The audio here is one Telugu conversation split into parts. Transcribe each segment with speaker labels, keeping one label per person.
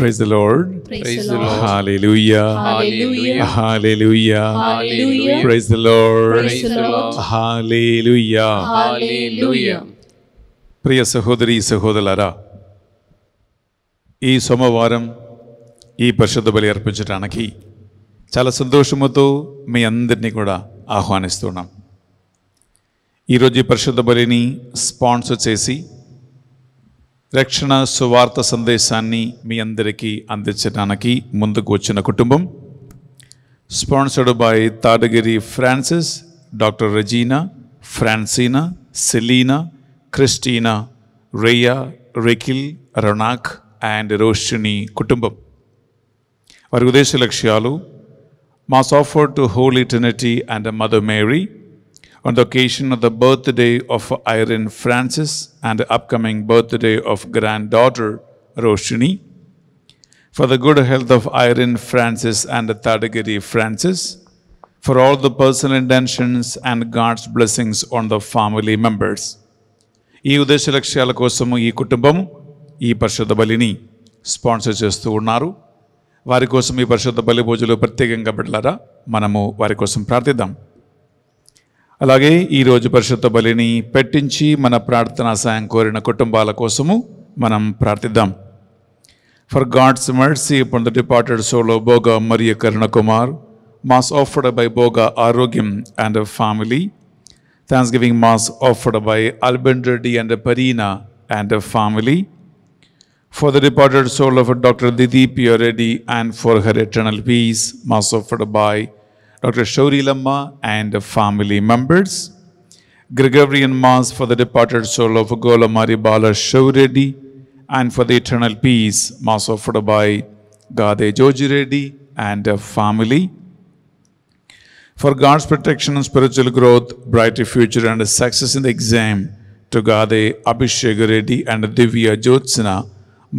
Speaker 1: Praise the Lord.
Speaker 2: Praise the Lord.
Speaker 1: Hallelujah.
Speaker 2: Hallelujah.
Speaker 1: Hallelujah.
Speaker 2: Hallelujah.
Speaker 1: Praise the Lord.
Speaker 2: Praise the Lord.
Speaker 1: Hallelujah.
Speaker 2: Hallelujah.
Speaker 1: ప్రియ సహోదరి సహోదరులారా, ఈ సోమవారం ఈ పరిశుద్ధ బలి అర్పించడానికి చాలా సంతోషముతో మీ అందరినీ కూడా ఆహ్వానిస్తున్నాం. ఈరోజు ఈ పరిశుద్ధ బలిని స్పాన్సర్ చేసి రక్షణ సువార్త సందేశాన్ని మీ అందరికీ అందించడానికి ముందుకు వచ్చిన కుటుంబం, sponsored by Tadagiri Francis, doctor Regina, Francina, Selina, Christina, Rhea, Rikhil, Ronak and Roshini కుటుంబం. వారి ఉద్దేశ లక్ష్యాలు: Mass offered to Holy Trinity and Mother Mary on the occasion of the birthday of Irene Francis and the upcoming birthday of granddaughter Roshini, for the good health of Irene Francis and Tadagiri Francis, for all the personal intentions and God's blessings on the family members. ఈ ఉద్దేశ లక్ష్యాల కోసము ఈ కుటుంబం ఈ పరిశుద్ధ బలిని స్పాన్సర్ చేస్తూ ఉన్నారు. వారి కోసం ఈ పరిశుద్ధ బలి పూజలు ప్రత్యేకంగా పెట్టారా, మనము వారి కోసం ప్రార్థిద్దాం. అలాగే ఈరోజు పరిశుద్ధ బలిని పెట్టించి మన ప్రార్థనా సాయం కోరిన కుటుంబాల కోసము మనం ప్రార్థిద్దాం. For God's mercy upon the departed soul of Boga Maria Karnakumar, mass offered by Boga Arogyam and a family. Thanksgiving mass offered by Alban Reddy and Parina and a family. For the departed soul of Dr. Didipya Reddy and for her eternal peace, mass offered by Dr. Shauri Lamma and family members. Gregorian Mass for the departed soul of Golamari Bala Shauri Reddy and for the eternal peace, mass offered by Gade Joji Reddy and family. For God's protection and spiritual growth, brighter future and success in the exam, to Gade Abhishek Reddy and Divya Jyotsna,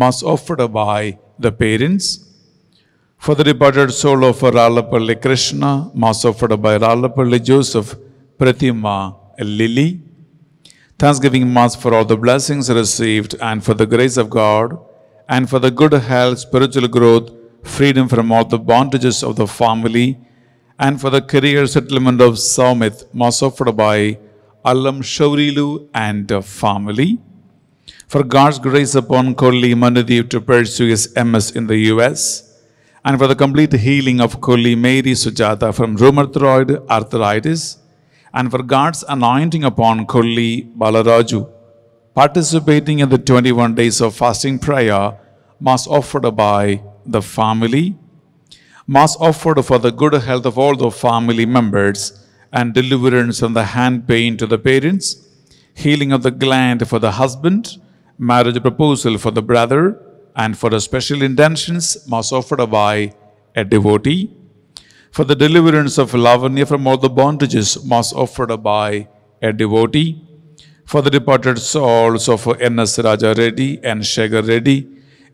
Speaker 1: mass offered by the parents. For the departed soul of Ralapalli Krishna, mass offered by Ralapalli Joseph, Pratima Lily. Thanksgiving mass for all the blessings received and for the grace of God and for the good health, spiritual growth, freedom from all the bondages of the family and for the career settlement of Saumith, mass offered by Allam Shaurilu and family. For God's grace upon Kolli Manadev to pursue his MS in the US, and for the complete healing of Kolli Mary Sujata from rheumatoid arthritis, and for God's anointing upon Kolli Balaraju, participating in the 21 days of fasting prayer, mass offered by the family. Mass offered for the good health of all the family members and deliverance from the hand pain to the parents, healing of the gland for the husband, marriage proposal for the brother, and for the special intentions, mass offered by a devotee. For the deliverance of Lavanya from all the bondages, mass offered by a devotee. For the departed souls of N.S. Raja Reddy and Shekhar Reddy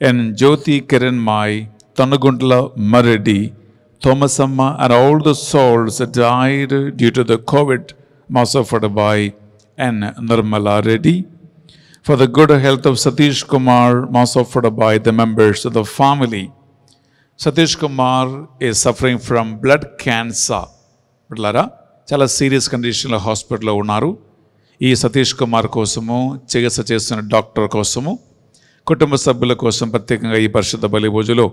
Speaker 1: and Jyoti Kiranmai, Tanagundla Mareddy, Thomas Amma, and all the souls that died due to the COVID, mass offered by N. Nirmala Reddy. For the good health of Satish Kumar, mass offered by the members of the family. Satish Kumar is suffering from blood cancer. చాలా సీరియస్ కండిషన్లో హాస్పిటల్లో ఉన్నారు. ఈ సతీష్ కుమార్ కోసము, చికిత్స చేస్తున్న డాక్టర్ కోసము, కుటుంబ సభ్యుల కోసం ప్రత్యేకంగా ఈ పరిశుద్ధ బలి పూజలో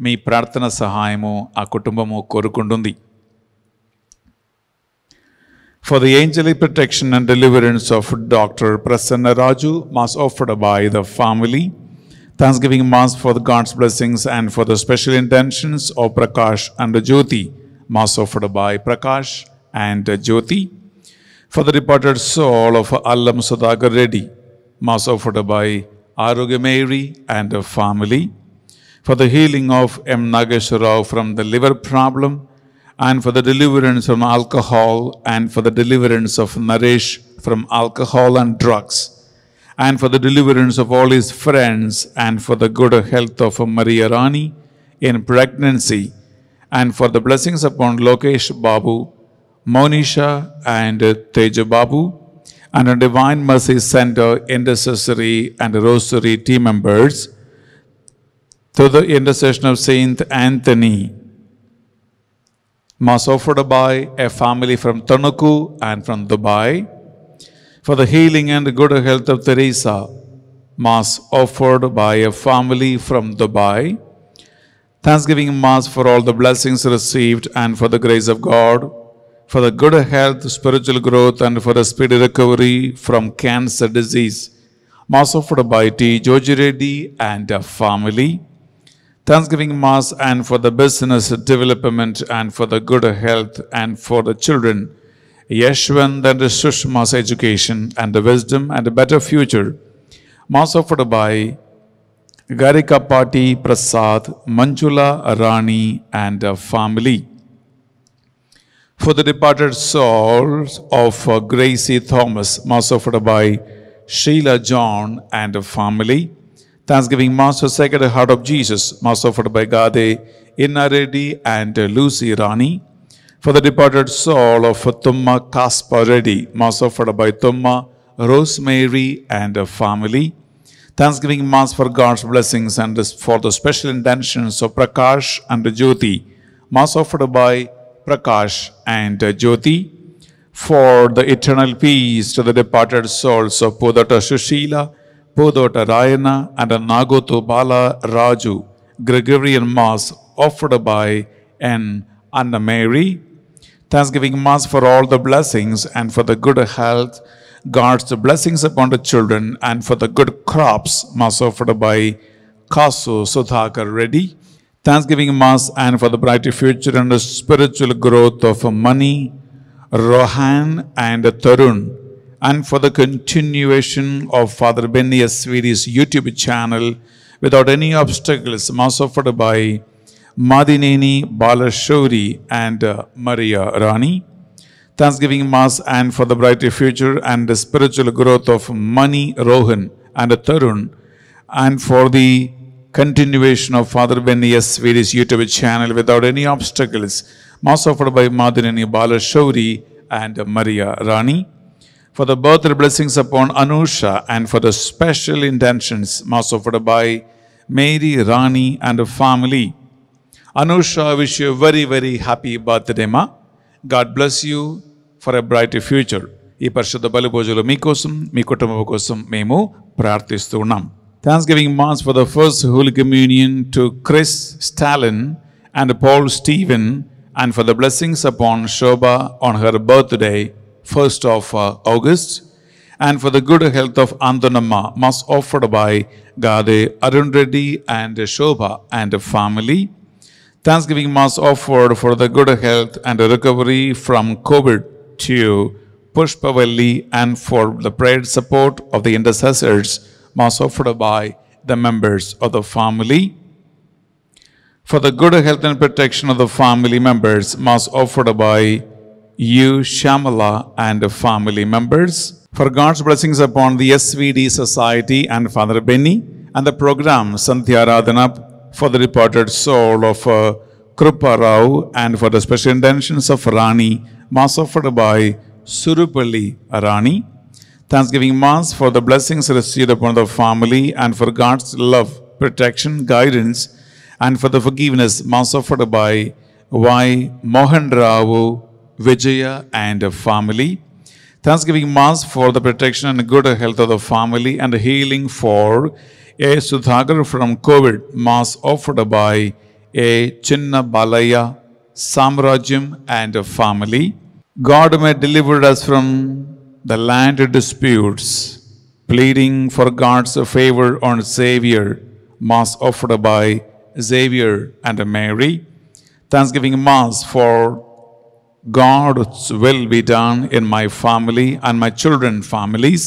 Speaker 1: మీ ప్రార్థన సహాయము ఆ కుటుంబము కోరుకుంటుంది. For the angelic protection and deliverance of Dr. Prasanna Raju, mass offered by the family. Thanksgiving mass for the God's blessings and for the special intentions of Prakash and Jyoti, mass offered by Prakash and Jyoti. For the departed soul of Allam Sudhakar Reddy, mass offered by Arogya Mary and the family. For the healing of M. Nageswara Rao from the liver problem, and for the deliverance from alcohol, and for the deliverance of Naresh from alcohol and drugs, and for the deliverance of all his friends, and for the good health of Maria Rani in pregnancy, and for the blessings upon Lokesh Babu, Monisha and Teja Babu, and a Divine Mercy Center intercessory and rosary team members. through the intercession of Saint Anthony, Mass offered by a family from Tanuku and from Dubai, for the healing and good health of Teresa, Mass offered by a family from Dubai, Thanksgiving Mass for all the blessings received and for the grace of God, for the good health, spiritual growth, and for a speedy recovery from cancer disease, Mass offered by T. Joji Reddy and a family, Thanksgiving Mass and for the business development and for the good health and for the children, Yeshwant and Sushma's education and the wisdom and a better future, Mass offered by Garika Pati Prasad, Manjula Rani and a family. For the departed souls of Gracie Thomas, Mass offered by Sheila John and a family. Thanksgiving Mass for Sacred Heart of Jesus, Mass offered by Gade Inna Reddy and Lucy Rani. For the departed soul of Tumma Kaspar Reddy, Mass offered by Tumma Rosemary and a family. Thanksgiving Mass for God's blessings and for the special intentions of Prakash and Jyoti, Mass offered by Prakash and Jyoti. For the eternal peace to the departed souls of Podata Sushila, Podota Rayana and Nagoto Bala Raju, Gregorian Mass offered by N. Anna Mary. Thanksgiving Mass for all the blessings and for the good health, God's blessings upon the children and for the good crops, Mass offered by Kasu Sudhakar Reddy. Thanksgiving Mass and for the bright future and the spiritual growth of Mani, Rohan and Tarun, and for the continuation of Father Benny Aswiri's YouTube channel without any obstacles, Mass offered by Madineni Balashori and Maria Rani. Thanksgiving Mass and for the bright future and the spiritual growth of Mani Rohan and Tarun, and for the continuation of Father Benny Aswiri's YouTube channel without any obstacles, Mass offered by Madineni Balashori and Maria Rani. For the birthday blessings upon Anusha and for the special intentions, Mass offered by Mary Rani and her family. Anusha, I wish you a very, very happy birthday, ma. God bless you for a bright future. ఈ పరిశుద్ధ బలి పూజలు మీకోసం మీ కుటుంబం కోసం మేము ప్రార్థిస్తూ ఉన్నాం. Thanksgiving Mass for the first Holy Communion to Chris Stalin and Paul Stephen and for the blessings upon Shobha on her birthday, 1st of August, and for the good health of Andhanamma, Mass offered by Gade Arun Reddy and Shobha and family. Thanksgiving Mass offered for the good health and recovery from COVID to Pushpavalli and for the prayer support of the intercessors, Mass offered by the members of the family. For the good health and protection of the family members, Mass offered by you, Shamala, and the family members. For God's blessings upon the SVD Society and Father Benny and the program Sandhya Radhana for the departed soul of Krupa Rao and for the special intentions of Rani, Mass offered by Surupalli Rani. Thanksgiving Mass for the blessings received upon the family and for God's love, protection, guidance, and for the forgiveness, Mass offered by Y. Mohan Rao, Vijaya and family. Thanksgiving Mass for the protection and good health of the family and healing for A. Sudhakar from COVID, Mass offered by A. Chinna Balaya, Samrajyam and family. God may deliver us from the land disputes, pleading for God's favor on Xavier, Mass offered by Xavier and Mary. Thanksgiving Mass for God's will be done in my family and my children's families,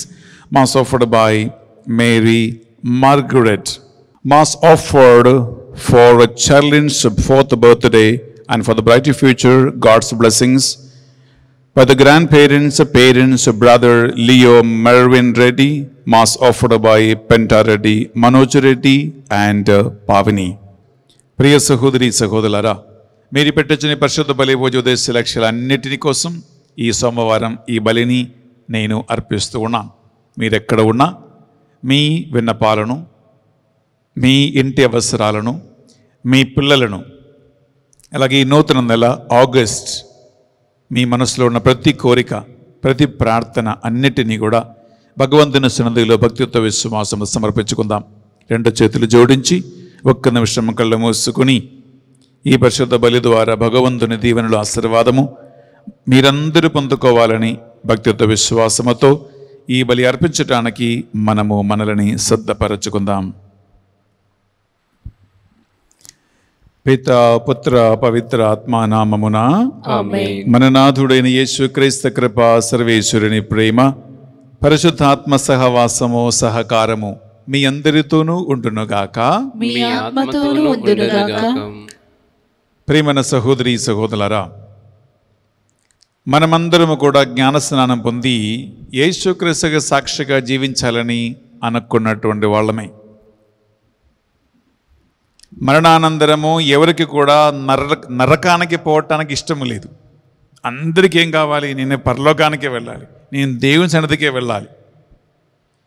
Speaker 1: Mass offered by Mary Margaret. Mass offered for Charlene's 4th birthday and for the bright future, God's blessings. By the grandparents, parents, brother Leo Mervin Reddy, Mass offered by Penta Reddy, Manoj Reddy and Pavani. ప్రియ సహోదరి సహోదరులారా, మీరు పెట్టించిన పరిశుద్ధ బలి పూజ ఉద్దేశ లక్ష్యాలన్నిటిని కోసం ఈ సోమవారం ఈ బలిని నేను అర్పిస్తూ ఉన్నాను. మీరెక్కడ ఉన్నా మీ విన్నపాలను మీ ఇంటి అవసరాలను, మీ పిల్లలను, అలాగే ఈ నూతన నెల ఆగస్ట్ మీ మనసులో ఉన్న ప్రతి కోరిక, ప్రతి ప్రార్థన అన్నిటినీ కూడా భగవంతుని సన్నిధిలో భక్తితో విశ్వాసం సమర్పించుకుందాం. రెండు చేతులు జోడించి ఒక్క నిమిషం కళ్ళు మూసుకుని ఈ పరిశుద్ధ బలి ద్వారా భగవంతుని దీవెనలు, ఆశీర్వాదము మీరందరూ పొందుకోవాలని భక్తితో విశ్వాసముతో ఈ బలి అర్పించటానికి మనల్ని సిద్ధపరచుకుందాం. పితా, పుత్ర, పవిత్ర ఆత్మ నామమున
Speaker 2: ఆమేన్.
Speaker 1: మన నాథుడైన యేసుక్రీస్తు కృప, సర్వేశ్వరుని ప్రేమ, పరిశుద్ధాత్మ సహవాసము, సహకారము మీ అందరితోనూ ఉండునుగాక.
Speaker 2: మీ ఆత్మతోనూ ఉండునుగాక.
Speaker 1: ప్రియమైన సహోదరి సహోదరులారా, మనమందరము కూడా జ్ఞానస్నానం పొంది యేసుక్రీస్తుకు సాక్షిగా జీవించాలని అనుకున్నటువంటి వాళ్ళమే. మరణానంతరము ఎవరికి కూడా నరకానికి పోవటానికి ఇష్టము లేదు. అందరికీ ఏం కావాలి? నేను పరలోకానికే వెళ్ళాలి, నేను దేవుని సన్నిధికే వెళ్ళాలి.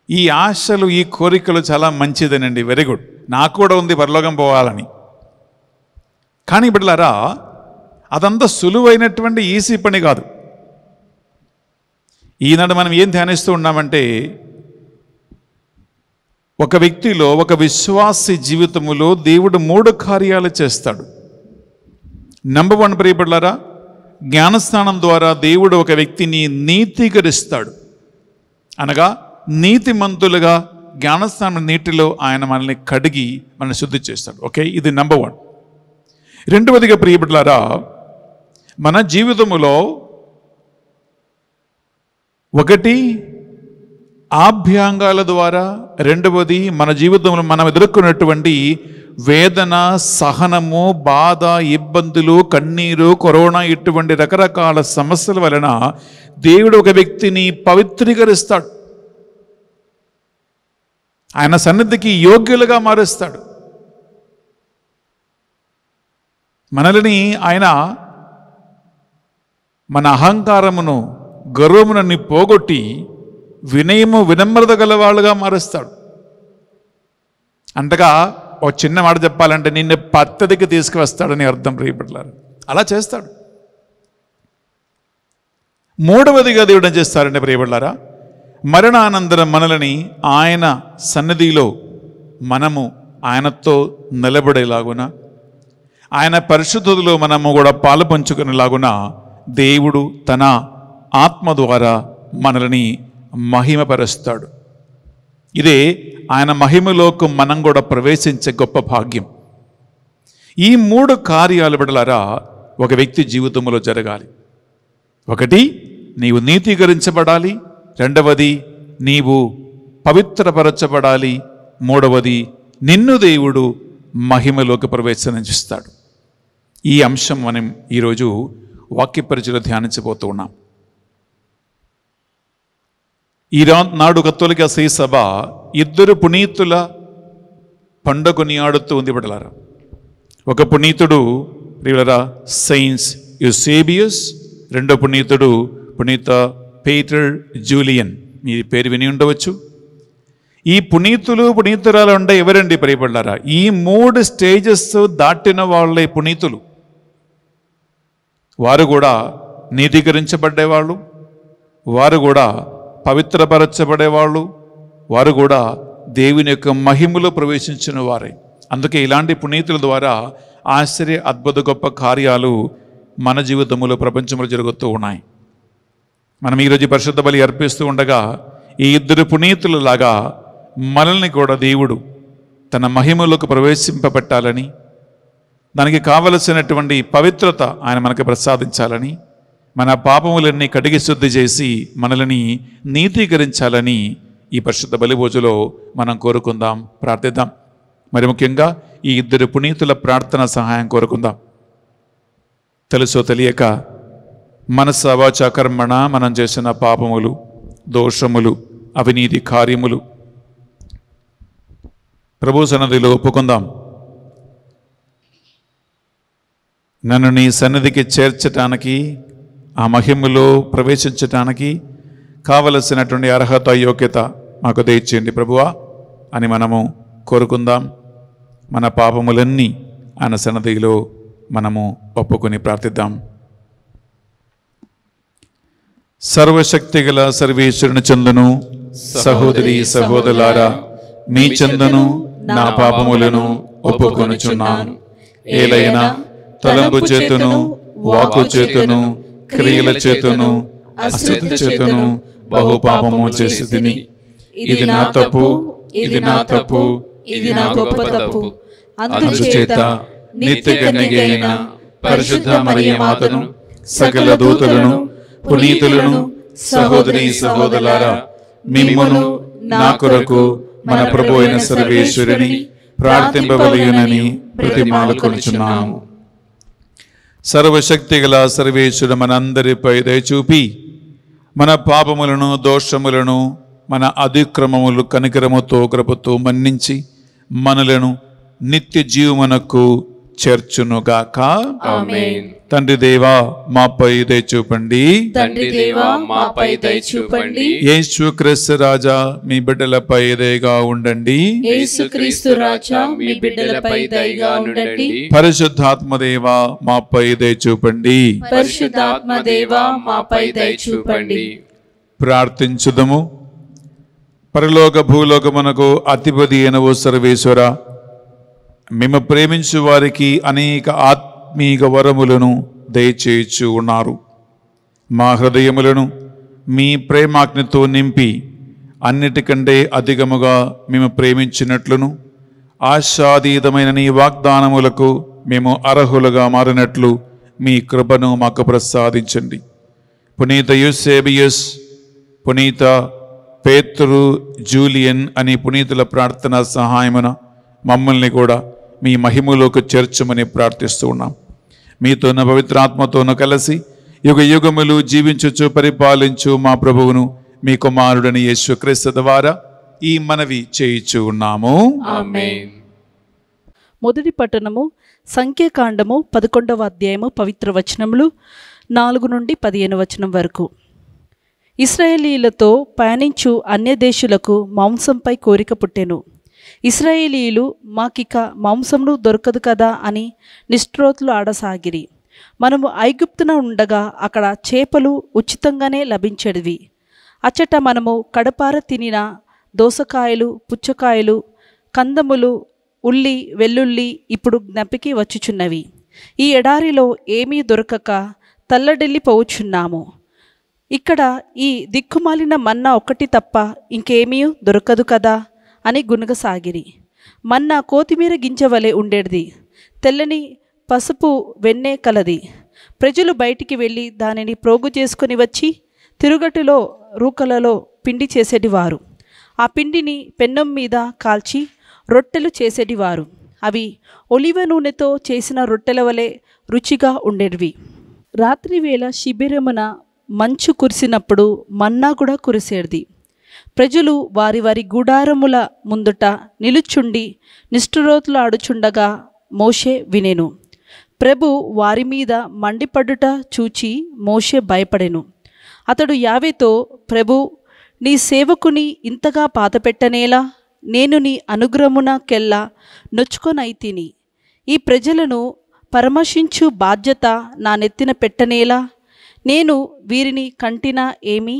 Speaker 1: ఈ ఆశలు, ఈ కోరికలు చాలా మంచిదేనండి, వెరీ గుడ్. నాకు కూడా ఉంది పరలోకం పోవాలని. కానీ బిడ్డలారా, అదంతా సులువైనటువంటి ఈజీ పని కాదు. ఈనాడు మనం ఏం ధ్యానిస్తూ ఉన్నామంటే, ఒక వ్యక్తిలో, ఒక విశ్వాసి జీవితములో దేవుడు 3 కార్యాలు చేస్తాడు. నంబర్ 1 ప్రియబిడ్డలారా, జ్ఞానస్నానం ద్వారా దేవుడు ఒక వ్యక్తిని నీతీకరిస్తాడు. అనగా నీతిమంతులుగా జ్ఞానస్నానం నీటిలో ఆయన మనల్ని కడిగి మనల్ని శుద్ధి చేస్తాడు. ఓకే, ఇది నంబర్ 1. రెండవదిగా ప్రియబిడ్డలారా, మన జీవితములో ఒకటి ఆభ్యాంగాల ద్వారా, రెండవది మన జీవితంలో మనం ఎదుర్కొన్నటువంటి వేదన, సహనము, బాధ, ఇబ్బందులు, కన్నీరు, కరోనా, ఇటువంటి రకరకాల సమస్యల వలన దేవుడు ఒక వ్యక్తిని పవిత్రీకరిస్తాడు. ఆయన సన్నిధికి యోగ్యులుగా మారుస్తాడు. మనల్ని ఆయన మన అహంకారమును, గర్వమునని పోగొట్టి వినయము, వినమ్రత గలవాళ్ళుగా మారుస్తాడు. అంతగా ఒక చిన్న మాట చెప్పాలంటే, నిన్ను పద్ధతికి తీసుకువస్తాడని అర్థం ప్రియబిడ్డలారా. అలా చేస్తాడు. మూడవదిగా దేవుడు ఏం చేస్తారంటే ప్రియబిడ్డలారా, మరణానంతరం మనల్ని ఆయన సన్నిధిలో మనము ఆయనతో నిలబడేలాగున, ఆయన పరిశుద్ధతలో మనము కూడా పాలు పంచుకునేలాగున దేవుడు తన ఆత్మ ద్వారా మనల్ని మహిమపరుస్తాడు. ఇదే ఆయన మహిమలోకి మనం కూడా ప్రవేశించే గొప్ప భాగ్యం. ఈ 3 కార్యాలు బిడ్డలారా ఒక వ్యక్తి జీవితంలో జరగాలి. ఒకటి, నీవు నీతీకరించబడాలి. రెండవది, నీవు పవిత్రపరచబడాలి. మూడవది, నిన్ను దేవుడు మహిమలోకి ప్రవేశిస్తాడు. ఈ అంశం మనం ఈరోజు వాక్య పరిచయలో ధ్యానించబోతూ ఉన్నాం. ఈనాడు కత్తోలిక శ్రీ సభ 2 పునీతుల పండుగ కొనియాడుతూ ఉంది బిడ్డలారా. ఒక పునీతుడు ప్రియులారా సెయింట్ యూసేబియస్, రెండో పునీతుడు పునీత పీటర్ జూలియన్. మీ పేరు విని ఉండవచ్చు. ఈ పునీతులు, పునీతురాలు ఉండే ఎవరండి ప్రియబిడ్డలారా? ఈ 3 స్టేజెస్ దాటిన వాళ్ళే పునీతులు. వారు కూడా నీతీకరించబడ్డేవాళ్ళు, వారు కూడా పవిత్రపరచబడేవాళ్ళు, వారు కూడా దేవుని యొక్క మహిమలో ప్రవేశించిన వారే. అందుకే ఇలాంటి పునీతుల ద్వారా ఆశ్చర్య, అద్భుత, గొప్ప కార్యాలు మన జీవితంలో, ప్రపంచంలో జరుగుతూ ఉన్నాయి. మనం ఈరోజు పరిశుద్ధ బలి అర్పిస్తూ ఉండగా ఈ 2 పునీతులలాగా మనల్ని కూడా దేవుడు తన మహిమలోకి ప్రవేశింపబెట్టాలని, దానికి కావలసినటువంటి పవిత్రత ఆయన మనకు ప్రసాదించాలని, మన పాపములన్నీ కడిగి శుద్ధి చేసి మనల్ని నీతీకరించాలని ఈ పరిశుద్ధ బలి పూజలో మనం కోరుకుందాం, ప్రార్థిద్దాం. మరి ముఖ్యంగా ఈ 2 పునీతుల ప్రార్థన సహాయం కోరుకుందాం. తెలుసో తెలియక మనస, వాచ, కర్మణ మనం చేసిన పాపములు, దోషములు, అవినీతి కార్యములు ప్రభు సన్నిధిలో ఒప్పుకుందాం. నన్ను నీ సన్నిధికి చేర్చటానికి, ఆ మహిమలో ప్రవేశించటానికి కావలసినటువంటి అర్హత, యోగ్యత మాకు దయచేయండి ప్రభువా అని మనము కోరుకుందాం, మన పాపములన్నీ ఆయన సన్నిధిలో మనము ఒప్పుకొని ప్రార్థిద్దాం. సర్వశక్తిగల సర్వేశ్వరుని చందును, సహోదరి సహోదరులారా, మీ చందును నా పాపములను ఒప్పుకొనుచున్నాను. ఏలైనా తలంపు చేతును, వాక్కు చేతును, క్రియల చేతును, అశ్రద్ధ చేతును బహు పాపము చేసి తిని. ఇది నా తప్పు, ఇది నా తప్పు, ఇది నా గొప్ప తప్పు. అందుచేత నిత్య కన్యక అయిన పరిశుద్ధ మరియ మాతను, సకల దూతలను, పునీతులను, సహోదరి సహోదరులారా, మిమ్మును నా కొరకు మన ప్రభు అయిన సర్వేశ్వరుని ప్రార్థింపవలయునని ప్రతిమాలుకొనుచున్నాము. సర్వశక్తిగల సర్వేశ్వరుడు మనందరిపై దయచూపి మన పాపములను, దోషములను, మన అతిక్రమములు కనికరముతో కృపతో మన్నించి మనలను నిత్య జీవమునకు చేర్చునుగాక.
Speaker 2: ఆమేన్.
Speaker 1: తండ్రి దేవా మాపై దయచూపండి.
Speaker 2: తండ్రి దేవా మాపై దయచూపండి.
Speaker 1: యేసుక్రీస్తు రాజా మీ బిడ్డలపై దయగా ఉండండి.
Speaker 2: యేసుక్రీస్తు రాజా మీ బిడ్డలపై దయగా ఉండండి.
Speaker 1: పరిశుద్ధాత్మ దేవా మాపై దయచూపండి.
Speaker 2: పరిశుద్ధాత్మ దేవా మాపై దయచూపండి.
Speaker 1: ప్రార్థించుదము. పరలోక భూలోకమునకు అధిపతి అయిన ఓ సర్వేశ్వర, మేము ప్రేమించు వారికి అనేక ఆత్మీయ వరములను దయచేయచ్చు ఉన్నారు. మా హృదయములను మీ ప్రేమాగ్నితో నింపి అన్నిటికంటే అధికముగా మేము ప్రేమించినట్లును, ఆశాదీతమైన నీ వాగ్దానములకు మేము అర్హులుగా మారినట్లు మీ కృపను మాకు ప్రసాదించండి. పునీత యూసేబియస్, పునీత పేతురు, జూలియన్ అని పునీతుల ప్రార్థన సహాయమున మమ్మల్ని కూడా మీ మహిమలోకి చేర్చమని ప్రార్థిస్తూ ఉన్నాం. మీతోన పవిత్రాత్మతోనూ కలిసి యుగ యుగములు జీవించుచు పరిపాలించు మా ప్రభువును, మీ కుమారుడని యేసుక్రీస్తు ద్వారా ఈ మనవి చేయిచు ఉన్నాము.
Speaker 2: ఆమేన్.
Speaker 3: మొదటి పట్టణము సంఖ్యాకాండము 11వ అధ్యాయము పవిత్ర వచనములు 4 నుండి 15 వచనం వరకు. ఇశ్రాయేలీయులతో పయనించు అన్యదేశులకు మాంసంపై కోరిక పుట్టెను. ఇశ్రాయేలీయులు మాకిక మాంసమును దొరకదు కదా అని నిష్ఠూరతలు ఆడసాగిరి. మనము ఐగుప్తున ఉండగా అక్కడ చేపలు ఉచితంగానే లభించేవి. అచ్చట మనము కడపార తినిన దోసకాయలు, పుచ్చకాయలు, కందములు, ఉల్లి, వెల్లుల్లి ఇప్పుడు జ్ఞప్తికి వచ్చుచున్నవి. ఈ ఎడారిలో ఏమీ దొరకక తల్లడిల్లిపోవచ్చున్నాము. ఇక్కడ ఈ దిక్కుమాలిన మన్నా ఒకటి తప్ప ఇంకేమీ దొరకదు కదా అని గునగసాగిరి. మన్నా కొత్తిమీర గింజవలే ఉండేది, తెల్లని పసుపు వెన్నే కలది. ప్రజలు బయటికి వెళ్ళి దానిని ప్రోగు చేసుకుని వచ్చి తిరుగటిలో రూకలలో పిండి చేసేటివారు. ఆ పిండిని పెన్నం మీద కాల్చి రొట్టెలు చేసేటివారు. అవి ఒలివ నూనెతో చేసిన రొట్టెల వలె రుచిగా ఉండేవి. రాత్రివేళ శిబిరమున మంచు కురిసినప్పుడు మన్నా కూడా కురిసేది. ప్రజలు వారి వారి గుడారముల ముందుట నిలుచుండి నిష్ఠూరతలు ఆడుచుండగా మోషే వినెను. ప్రభు వారి మీద మండిపడుట చూచి మోషే భయపడెను. అతడు యావేతో, ప్రభు, నీ సేవకుని ఇంతగా బాధపెట్టనేలా? నేను నీ అనుగ్రహమునకెల్లా నొచ్చుకొనైతిని. ఈ ప్రజలను పరామర్శించు బాధ్యత నా నెత్తిన పెట్టనేలా? నేను వీరిని కంటినా ఏమి?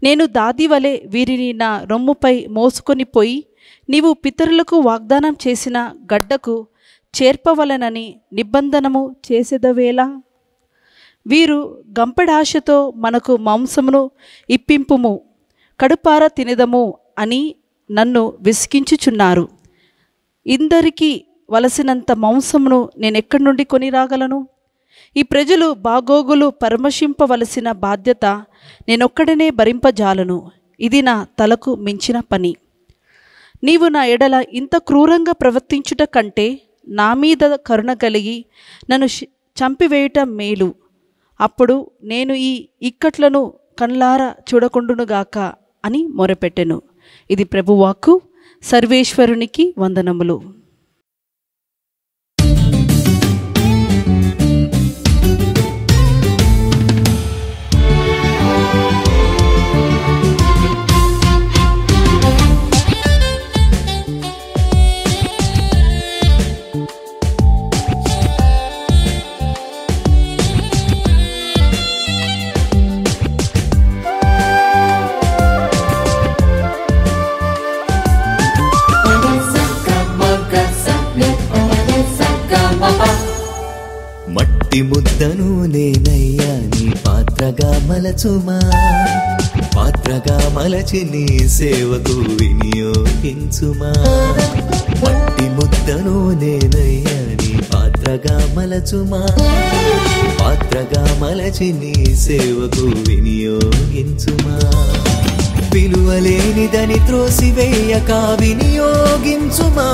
Speaker 3: నేను దాదివలే వీరిని నా రొమ్ముపై మోసుకొని పోయి నీవు పితరులకు వాగ్దానం చేసిన గడ్డకు చేర్పవలనని నిబంధనము చేసేదవేలా? వీరు గంపెడాశతో మనకు మాంసమును ఇప్పింపుము, కడుపార తినదము అని నన్ను విసిగించుచున్నారు. ఇందరికీ వలసినంత మాంసమును నేనెక్కడి నుండి కొని రాగలను? ఈ ప్రజలు బాగోగులు పరామర్శింపవలసిన బాధ్యత నేనొక్కడనే భరింపజాలను. ఇది నా తలకు మించిన పని. నీవు నా ఎడల ఇంత క్రూరంగా ప్రవర్తించుట కంటే నా మీద కరుణ కలిగి నన్ను చంపివేయుట మేలు. అప్పుడు నేను ఈ ఇక్కట్లను కళ్ళారా చూడకుండునుగాక అని మొరపెట్టెను. ఇది ప్రభువాక్కు. సర్వేశ్వరునికి వందనములు.
Speaker 4: మట్టి ముద్దను నేనయ్యా నీ పాత్రగా మలచుమా, పాత్రగా మలచి నీ సేవకు వినియోగించుమా. మట్టి ముద్దను నేనయ్యా నీ పాత్రగా మలచుమా, పాత్రగా మలచి నీ సేవకు వినియోగించుమా. విలువలేనిదని త్రోసివేయక వినియోగించుమా,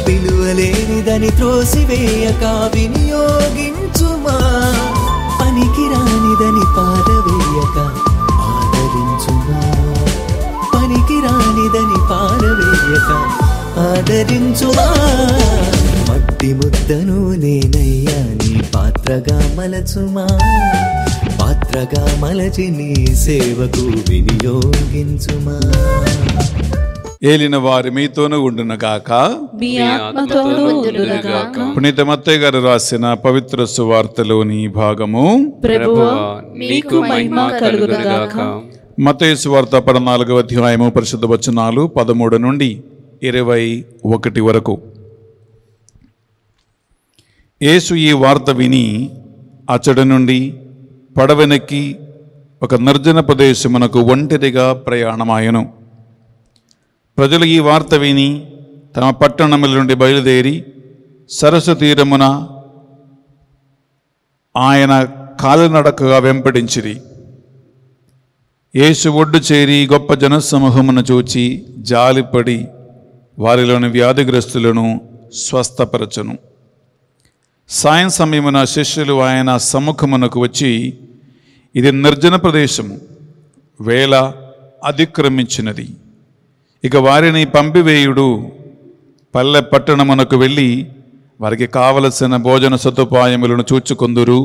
Speaker 4: విలువలేనిదని త్రోసివేయక వినియోగించుమా. పనికిరానిదని పారవేయక ఆదరించుమా, పనికిరానిదని పారవేయక ఆదరించుమా. మట్టి ముద్దను నేనయ్యా నీ పాత్రగా మలచుమా, పాత్రగా మలచి నీ సేవకు వినియోగించుమా.
Speaker 1: ఏలిన వారి మీతోనూ ఉండునగాక.
Speaker 2: మీ ఆత్మతోనూ ఉండునుగాక.
Speaker 1: పునీత మత్తయి గారు రాసిన పవిత్ర సువార్తలోని భాగము.
Speaker 2: ప్రభువా మీకు మహిమ కలుగునుగాక.
Speaker 1: మత్తయి సువార్త 14వ అధ్యాయము పరిశుద్ధ వచనాలు 13 నుండి 21 వరకు. యేసు ఈ వార్త విని అచ్చడి నుండి పడవెనెక్కి ఒక నిర్జన ప్రదేశమునకు ఒంటరిగా ప్రయాణమాయెను. ప్రజలు ఈ వార్త విని తమ పట్టణముల నుండి బయలుదేరి సరస్సు తీరమున ఆయన కాలినడకగా వెంపడించిరి. యేసు ఒడ్డు చేరి గొప్ప జనసమూహమును చూచి జాలిపడి వారిలోని వ్యాధిగ్రస్తులను స్వస్థపరచను. సాయం సమయమున శిష్యులు ఆయన సముఖమునకు వచ్చి, ఇది నిర్జన ప్రదేశము, వేళ అతిక్రమించినది, ఇక వారిని పంపివేయుడు, పల్లె పట్టణమునకు వెళ్ళి వారికి కావలసిన భోజన సదుపాయములను చూచుకొందురు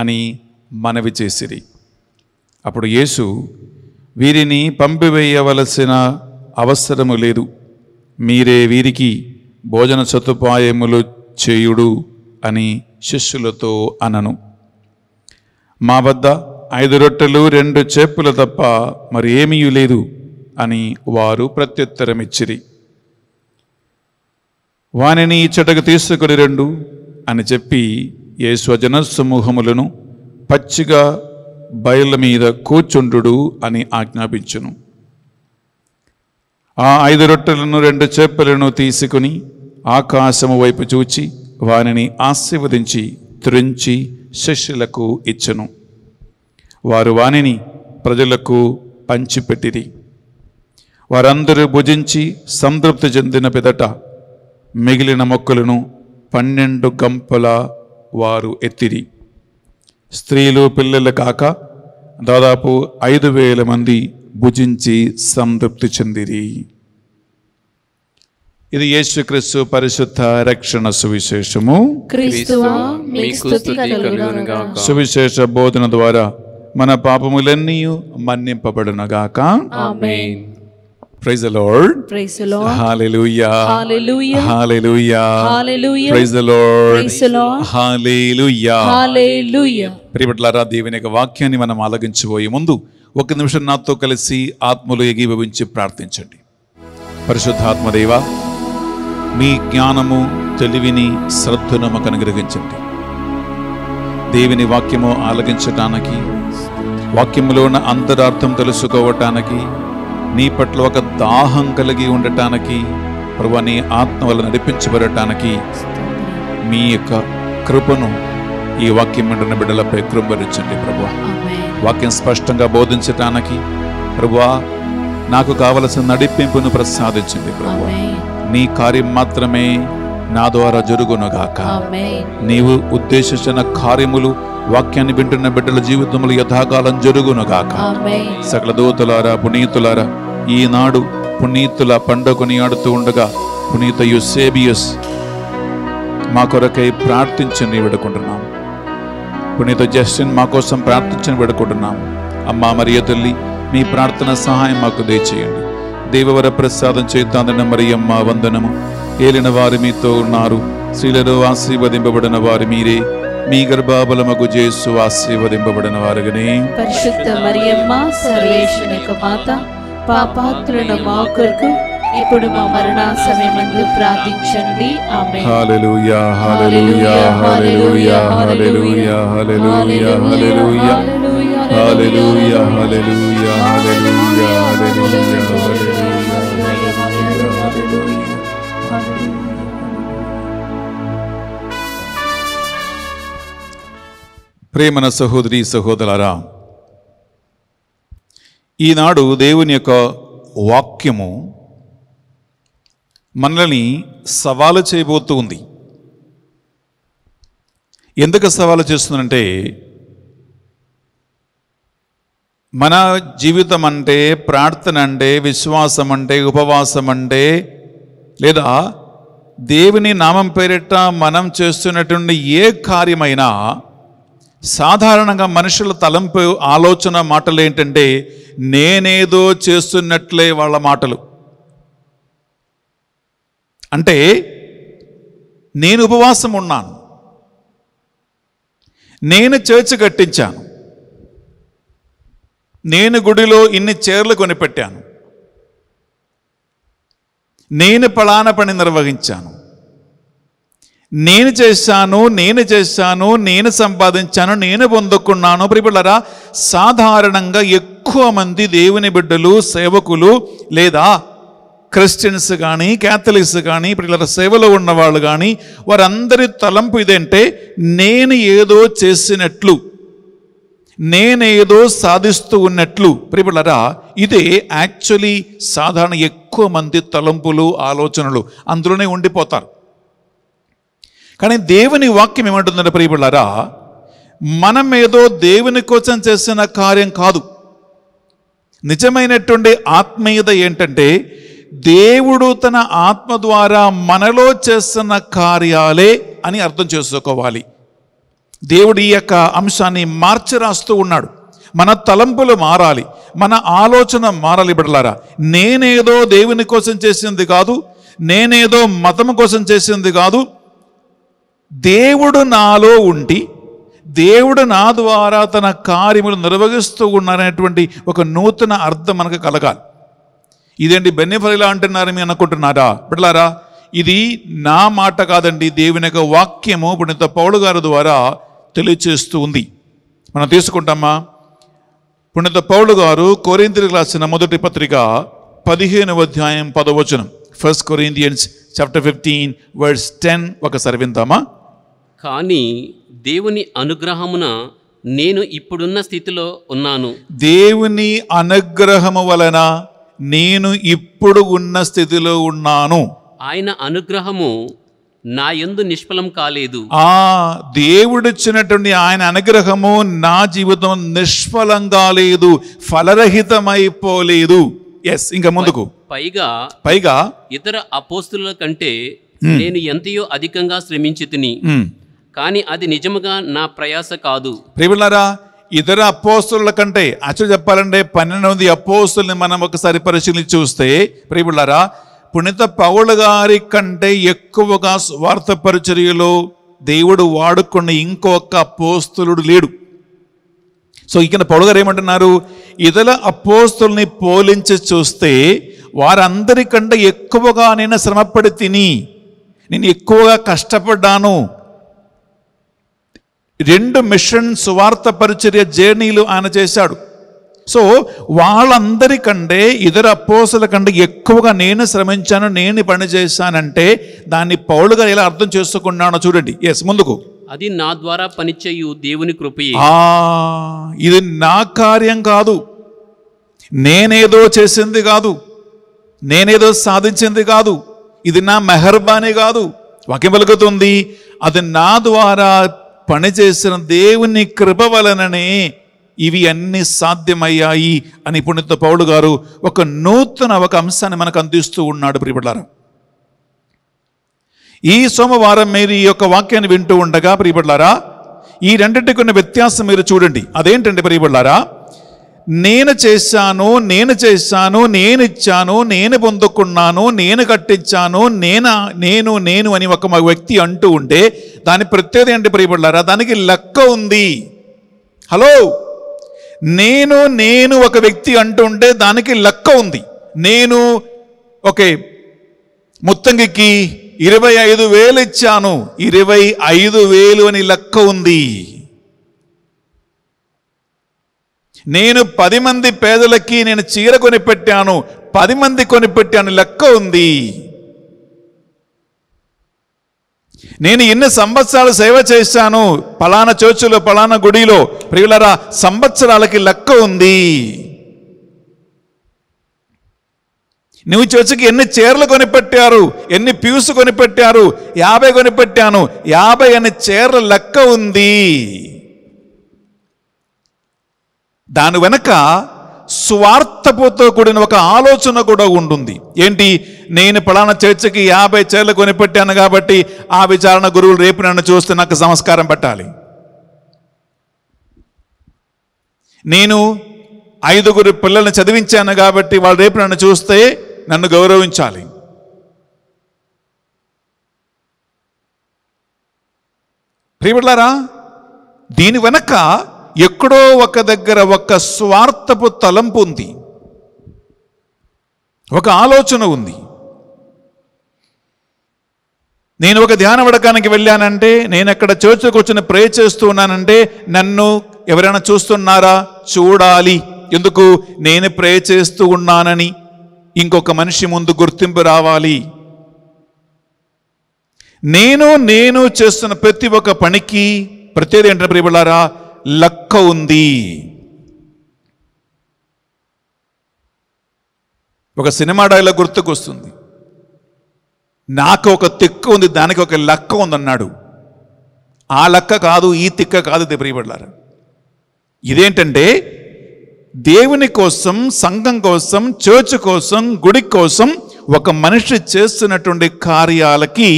Speaker 1: అని మనవి చేసిరి. అప్పుడు యేసు, వీరిని పంపివేయవలసిన అవసరము లేదు, మీరే వీరికి భోజన సదుపాయములు చేయుడు అని శిష్యులతో అనను. మా వద్ద 5 రొట్టెలు 2 చేపలు తప్ప మరి ఏమీ లేదు అని వారు ప్రత్యుత్తరమిచ్చిరి. వానిని ఇచ్చటకు తీసుకుని రండు అని చెప్పి యేసు జనసమూహములను పచ్చిగా బయళ్ళ మీద కూర్చుండు అని ఆజ్ఞాపించును. ఆ 5 రొట్టెలను 2 చేపలను తీసుకుని ఆకాశము వైపు చూచి వానిని ఆశీర్వదించి త్రుంచి శిష్యులకు ఇచ్చెను. వారు వానిని ప్రజలకు పంచిపెట్టిరి. వారందరూ భుజించి సంతృప్తి చెందిన పిదట మిగిలిన మొక్కలను 12 గంపల వారు ఎత్తిరి. స్త్రీలు పిల్లలు కాక దాదాపు 5,000 మంది భుజించి సంతృప్తి చెందిరి. ఇది యేసుక్రీస్తు పరిశుద్ధ రక్షణ సువిశేషము.
Speaker 2: క్రీస్తువా మీకు స్తుతి కలుగునుగాక.
Speaker 1: సువిశేష బోధన ద్వారా మన పాపములన్నీ మన్నింపబడునుగాక.
Speaker 2: Amen.
Speaker 1: Praise the Lord.
Speaker 3: Praise the Lord.
Speaker 1: Hallelujah.
Speaker 3: Hallelujah.
Speaker 1: Hallelujah.
Speaker 3: Hallelujah.
Speaker 1: Praise the Lord.
Speaker 3: Praise the Lord.
Speaker 1: Hallelujah.
Speaker 3: Hallelujah.
Speaker 1: ప్రియబిడ్డలారా, దేవుని యొక్క వాక్యాన్ని మనం ఆలకించబోయే ముందు 1 నిమిషం నాతో కలిసి ఆత్మలో ఏకీభవించి ప్రార్థించండి. పరిశుద్ధాత్మదేవా, మీ జ్ఞానము, తెలివిని, శ్రద్ధను మాకు అనుగ్రహించండి. దేవుని వాక్యము ఆలకించటానికి, వాక్యములో ఉన్న అంతరార్థం తెలుసుకోవటానికి, నీ పట్ల ఒక దాహం కలిగి ఉండటానికి, ప్రభువా నీ ఆత్మ వల్ల నడిపించబడటానికి మీ యొక్క కృపను ఈ వాక్యం వింటున్న బిడ్డలపై కృపరించండి ప్రభువా. వాక్యం స్పష్టంగా బోధించటానికి ప్రభువా నాకు కావలసిన నడిపింపును ప్రసాదించండి ప్రభువా. నీ కార్యం మాత్రమే నా ద్వారా జరుగునుగాక. నీవు ఉద్దేశించిన కార్యములు వాక్యాన్ని వింటున్న బిడ్డల జీవితంలో యథాకాలం జరుగునుగాక. సకల దూతలారా, పునీతులారా, ఈనాడు పునీతుల పండుగని ఆడుతూ ఉండగా పునీత యూసేబియస్ మా కొరకై ప్రార్థించని వేడుకుంటున్నాం. పునీత జస్టిన్ మా కోసం ప్రార్థించని వేడుకుంటున్నాం. అమ్మా మరియ తల్లి, మీ ప్రార్థన సహాయం మాకు దయచేయండి. దేవవర ప్రసాదం చేతాందన మరియమ్మ వందనము. ఏలిన వారు మీతో ఉన్నారు, స్త్రీలలో ఆశీర్వదింపబడిన వారు మీరే, మీ గర్భఫలమగు యేసు ఆశీర్వదింపబడిన వారుగానే.
Speaker 2: పరిశుద్ధ మరియమ్మ సర్వేశ్వరుని యొక్క మాత, పాపాత్రులైన మా కొరకు ఇప్పుడు మా మరణ సమయమందు ప్రార్థించండి. ఆమేన్.
Speaker 1: హల్లెలూయా hallelujah hallelujah hallelujah hallelujah hallelujah hallelujah hallelujah హల్లెలూయా ప్రేమన సహోదరి సహోదరులారా, ఈనాడు దేవుని యొక్క వాక్యము మనల్ని సవాలు చేయబోతూ ఉంది. ఎందుకు సవాలు చేస్తుందంటే, మన జీవితం అంటే, ప్రార్థన అంటే, విశ్వాసం అంటే, ఉపవాసం అంటే, లేదా దేవుని నామం పేరిట మనం చేస్తున్నటువంటి ఏ కార్యమైనా సాధారణంగా మనుషుల తలంపు ఆలోచన మాటలు ఏంటంటే, నేనేదో చేస్తున్నట్లే వాళ్ళ మాటలు. అంటే నేను ఉపవాసం ఉన్నాను, నేను చర్చ్ కట్టించాను, నేను గుడిలో ఇన్ని చైర్లు కొనిపెట్టాను, నేను పలానా పని నిర్వహించాను, నేను చేశాను, నేను సంపాదించాను, నేను పొందుకున్నాను. ప్రియలారా, సాధారణంగా ఎక్కువ మంది దేవుని బిడ్డలు, సేవకులు లేదా క్రిస్టియన్స్ కానీ, క్యాథలిక్స్ కానీ, ప్రియలారా సేవలో ఉన్నవాళ్ళు కానీ, వారందరి తలంపు ఇదేంటే, నేను ఏదో చేసినట్లు, నేనేదో సాధిస్తూ ఉన్నట్లు. ప్రియలారా, ఇదే యాక్చువల్లీ సాధారణ ఎక్కువ మంది తలంపులు, ఆలోచనలు అందులోనే ఉండిపోతారు. కానీ దేవుని వాక్యం ఏమంటుందంటే ప్రియలారా, మనం ఏదో దేవుని కోసం చేసిన కార్యం కాదు. నిజమైనటువంటి ఆత్మీయత ఏంటంటే, దేవుడు తన ఆత్మ ద్వారా మనలో చేస్తున్న కార్యాలే అని అర్థం చేసుకోవాలి. దేవుడు ఈ యొక్క అంశాన్ని మార్చి రాస్తూ ఉన్నాడు. మన తలంపులు మారాలి, మన ఆలోచన మారాలి. బిడ్డలారా, నేనేదో దేవుని కోసం చేసింది కాదు, నేనేదో మతం కోసం చేసింది కాదు, దేవుడు నాలో ఉండి దేవుడు నా ద్వారా తన కార్యములు నిర్వహిస్తూ ఉన్నారనేటువంటి ఒక నూతన అర్థం మనకు కలగాలి. ఇదేంటి బెన్నెఫరిలా అంటున్నారు మీ అనుకుంటున్నారా? బిడ్డలారా, ఇది నా మాట కాదండి, దేవుని యొక్క వాక్యము పునీత పౌలు గారి ద్వారా తెలియచేస్తూ ఉంది. మనం తీసుకుంటామా? పునీత పౌలు గారు కొరింథీయులకు రాసిన మొదటి పత్రిక 15వ అధ్యాయం 10వ వచనం. 1 Corinthians chapter 15 verse 10 ఒకసారి విందామా?
Speaker 5: కానీ దేవుని అనుగ్రహమున నేను ఇప్పుడున్న స్థితిలో ఉన్నాను.
Speaker 1: దేవుని అనుగ్రహము వలన నేను ఇప్పుడు ఉన్న స్థితిలో ఉన్నాను.
Speaker 5: ఆయన అనుగ్రహము నా యందు నిష్ఫలం కాలేదు.
Speaker 1: దేవుడిచ్చినటువంటి ఆయన అనుగ్రహము నా జీవితం నిష్ఫలంగా లేదు, ఫలరహితమైపోలేదు. ఎస్, ఇంకా ముందుకు. పైగా
Speaker 5: ఇతర అపోస్తుల కంటే నేను ఎంతయో అధికంగా శ్రమించి తిని, కానీ అది నిజముగా నా ప్రయాస కాదు.
Speaker 1: ప్రియలారా, ఇతర అపోస్తుల కంటే, యాక్చువల్ చెప్పాలంటే 12 అపోస్తుల్ని మనం ఒకసారి పరిశీలించి చూస్తే, ప్రియలారా, పునీత పౌలు గారి కంటే ఎక్కువగా స్వార్థ పరిచర్యలో దేవుడు వాడుకున్న ఇంకొక అపోస్తులుడు లేడు. సో ఇక్కడ పౌలు గారు ఏమంటున్నారు, ఇతర అపోస్తుల్ని పోలించి చూస్తే వారందరికంటే ఎక్కువగా నేను శ్రమపడి తిని, నేను ఎక్కువగా కష్టపడ్డాను. 2 మిషన్ సువార్త పరిచర్య జర్నీలు ఆయన చేశాడు. సో వాళ్ళందరికంటే, ఇతర అపోస్తుల కంటే ఎక్కువగా నేను శ్రమించాను, నేను పని చేశానంటే దాన్ని పౌలు గారు ఎలా అర్థం చేసుకున్నానో చూడండి. ఎస్, ముందుకు.
Speaker 5: అది నా ద్వారా పనిచేయు దేవుని కృపయే.
Speaker 1: ఇది నా కార్యం కాదు, నేనేదో చేసింది కాదు, నేనేదో సాధించింది కాదు, ఇది నా మెహర్బానీ కాదు. వాక్యం పలుకుతుంది, అది నా ద్వారా పనిచేసిన దేవుని కృప వలననే ఇవి అన్ని సాధ్యమయ్యాయి అని పునీత పౌలు గారు ఒక నూతన అంశాన్ని మనకు అందిస్తూ ఉన్నాడు. ప్రియబిడ్డలారా, ఈ సోమవారం మీరు ఈ యొక్క వాక్యాన్ని వింటూ ఉండగా ప్రియబిడ్డలారా, ఈ రెండింటికి ఉన్న వ్యత్యాసం మీరు చూడండి. అదేంటంటే ప్రియబిడ్డలారా, నేను చేశాను, నేను ఇచ్చాను, నేను పొందుకున్నాను, నేను కట్టించాను, నేను అని ఒక వ్యక్తి అంటూ ఉంటే దాని ప్రత్యేకత ఏంటి ప్రియబిడ్డలారా? దానికి లెక్క ఉంది. హలో, నేను ఒక వ్యక్తి అంటూ ఉంటే దానికి లెక్క ఉంది. నేను ఓకే, ముత్తంగికి 25,000 ఇచ్చాను, 25,000 అని లెక్క ఉంది. నేను 10 మంది పేదలకి నేను చీర కొనిపెట్టాను, 10 మంది కొనిపెట్టాను లెక్క ఉంది. నేను ఎన్ని సంవత్సరాలు సేవ చేశాను పలానా చర్చిలో పలానా గుడిలో, ప్రియులారా, సంవత్సరాలకి లెక్క ఉంది. నువ్వు చర్చికి ఎన్ని చీరలు కొనిపెట్టారు, ఎన్ని ప్యూస్ కొనిపెట్టారు, 50 కొనిపెట్టాను, 50 అనే చీరల లెక్క ఉంది. దాని వెనక స్వార్థపుతో కూడిన ఒక ఆలోచన కూడా ఉంటుంది. ఏంటి? నేను పలానా చర్చికి 50 చీరలు కొనిపెట్టాను కాబట్టి ఆ విచారణ గురువులు రేపు నన్ను చూస్తే నాకు సంస్కారం పెట్టాలి. నేను 5 పిల్లల్ని చదివించాను కాబట్టి వాళ్ళు రేపు నన్ను చూస్తే నన్ను గౌరవించాలి. ప్రియబిడ్డలారా, దీని వెనక ఎక్కడో ఒక దగ్గర ఒక స్వార్థపు తలంపు ఉంది, ఒక ఆలోచన ఉంది. నేను ఒక ధ్యాన వడకానికి వెళ్ళానంటే, నేను అక్కడ చర్చికి కూర్చొని ప్రే చేస్తూ ఉన్నానంటే నన్ను ఎవరైనా చూస్తున్నారా? చూడాలి. ఎందుకు? నేను ప్రే చేస్తూ ఉన్నానని ఇంకొక మనిషి ముందు గుర్తింపు రావాలి. నేను చేస్తున్న ప్రతి ఒక్క పనికి ప్రతిదీ ఏంటంటే ప్రియబిడ్డలారా లెక్క ఉంది. ఒక సినిమా డైలాగ్ గుర్తుకొస్తుంది, నాకు ఒక తిక్క ఉంది, దానికి ఒక లెక్క ఉందన్నాడు. ఆ లెక్క కాదు, ఈ తిక్క కాదు. ప్రియబిడ్డలారా, ఇదేంటంటే దేవుని కోసం, సంఘం కోసం, చర్చ్ కోసం, గుడి కోసం ఒక మనిషి చేస్తున్నటువంటి కార్యాలకి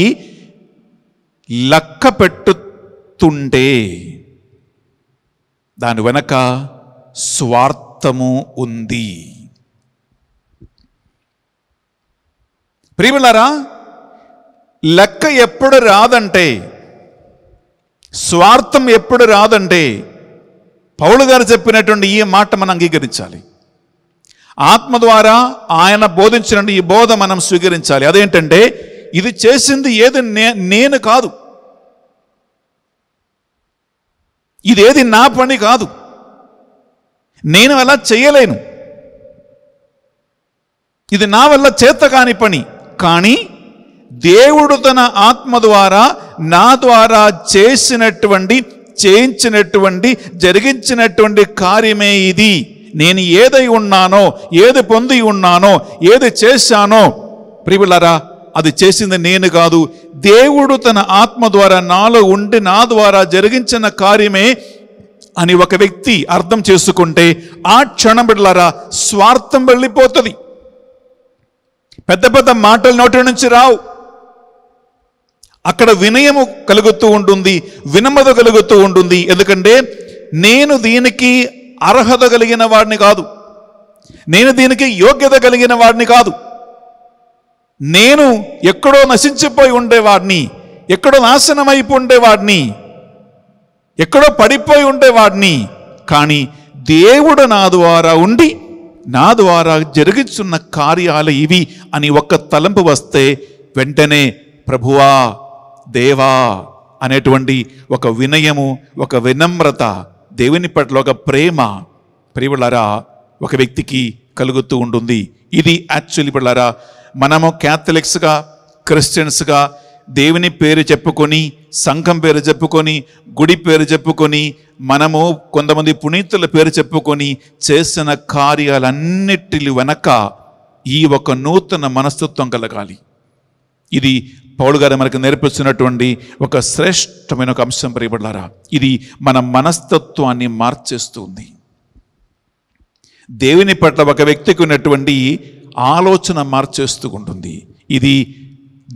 Speaker 1: లెక్క పెట్టుతుంటే దాని వెనక స్వార్థము ఉంది. ప్రియబిడ్డలారా, లెక్క ఎప్పుడు రాదంటే, స్వార్థం ఎప్పుడు రాదంటే పౌలు గారు చెప్పినటువంటి ఈ మాట మనం అంగీకరించాలి. ఆత్మ ద్వారా ఆయన బోధించిన ఈ బోధ మనం స్వీకరించాలి. అదేంటంటే, ఇది చేసింది ఏది నేను కాదు, ఇదేది నా పని కాదు, నేను అలా చేయలేను, ఇది నా వల్ల చేత కాని పని. కానీ దేవుడు తన ఆత్మ ద్వారా నా ద్వారా చేయించినటువంటి జరిగించినటువంటి కార్యమే ఇది. నేను ఏదై ఉన్నానో, ఏది పొంది ఉన్నానో, ఏది చేశానో ప్రియబిడ్డలారా, అది చేసింది నేను కాదు, దేవుడు తన ఆత్మ ద్వారా నాలో ఉండి నా ద్వారా జరిగించిన కార్యమే అని ఒక వ్యక్తి అర్థం చేసుకుంటే ఆ క్షణం బిడ్డలారా స్వార్థం వెళ్ళిపోతుంది. పెద్ద పెద్ద మాటలు నోటి నుంచి రావు. అక్కడ వినయము కలుగుతూ ఉంటుంది, వినమ్రత కలుగుతూ ఉంటుంది. ఎందుకంటే నేను దీనికి అర్హత కలిగిన వాడిని కాదు, నేను దీనికి యోగ్యత కలిగిన వాడిని కాదు, నేను ఎక్కడో నశించిపోయి ఉండేవాడిని, ఎక్కడో నాశనమైపోయి ఉండేవాడిని, ఎక్కడో పడిపోయి ఉండేవాడిని. కానీ దేవుడు నా ద్వారా ఉండి నా ద్వారా జరిగిస్తున్న కార్యాలు ఇవి అని ఒక్క తలంపు వస్తే వెంటనే ప్రభువా, దేవా అనేటువంటి ఒక వినయము, ఒక వినమ్రత, దేవుని పట్ల ఒక ప్రేమ ప్రియబిడ్డలారా ఒక వ్యక్తికి కలుగుతూ ఉంటుంది. ఇది యాక్చువల్లీ బిడ్డలారా మనము క్యాథలిక్స్గా, క్రిస్టియన్స్గా దేవుని పేరు చెప్పుకొని, సంఘం పేరు చెప్పుకొని, గుడి పేరు చెప్పుకొని, మనము కొంతమంది పునీతుల పేరు చెప్పుకొని చేసిన కార్యాలన్నిటి వెనక ఈ ఒక నూతన మనస్తత్వం కలగాలి. ఇది పౌలు గారు మనకు నేర్పిస్తున్నటువంటి ఒక శ్రేష్టమైన ఒక అంశం ప్రియబిడ్డలారా. ఇది మన మనస్తత్వాన్ని మార్చేస్తుంది. దేవుని పట్ల ఒక వ్యక్తికి ఉన్నటువంటి ఆలోచన మార్చేస్తూ ఉంటుంది. ఇది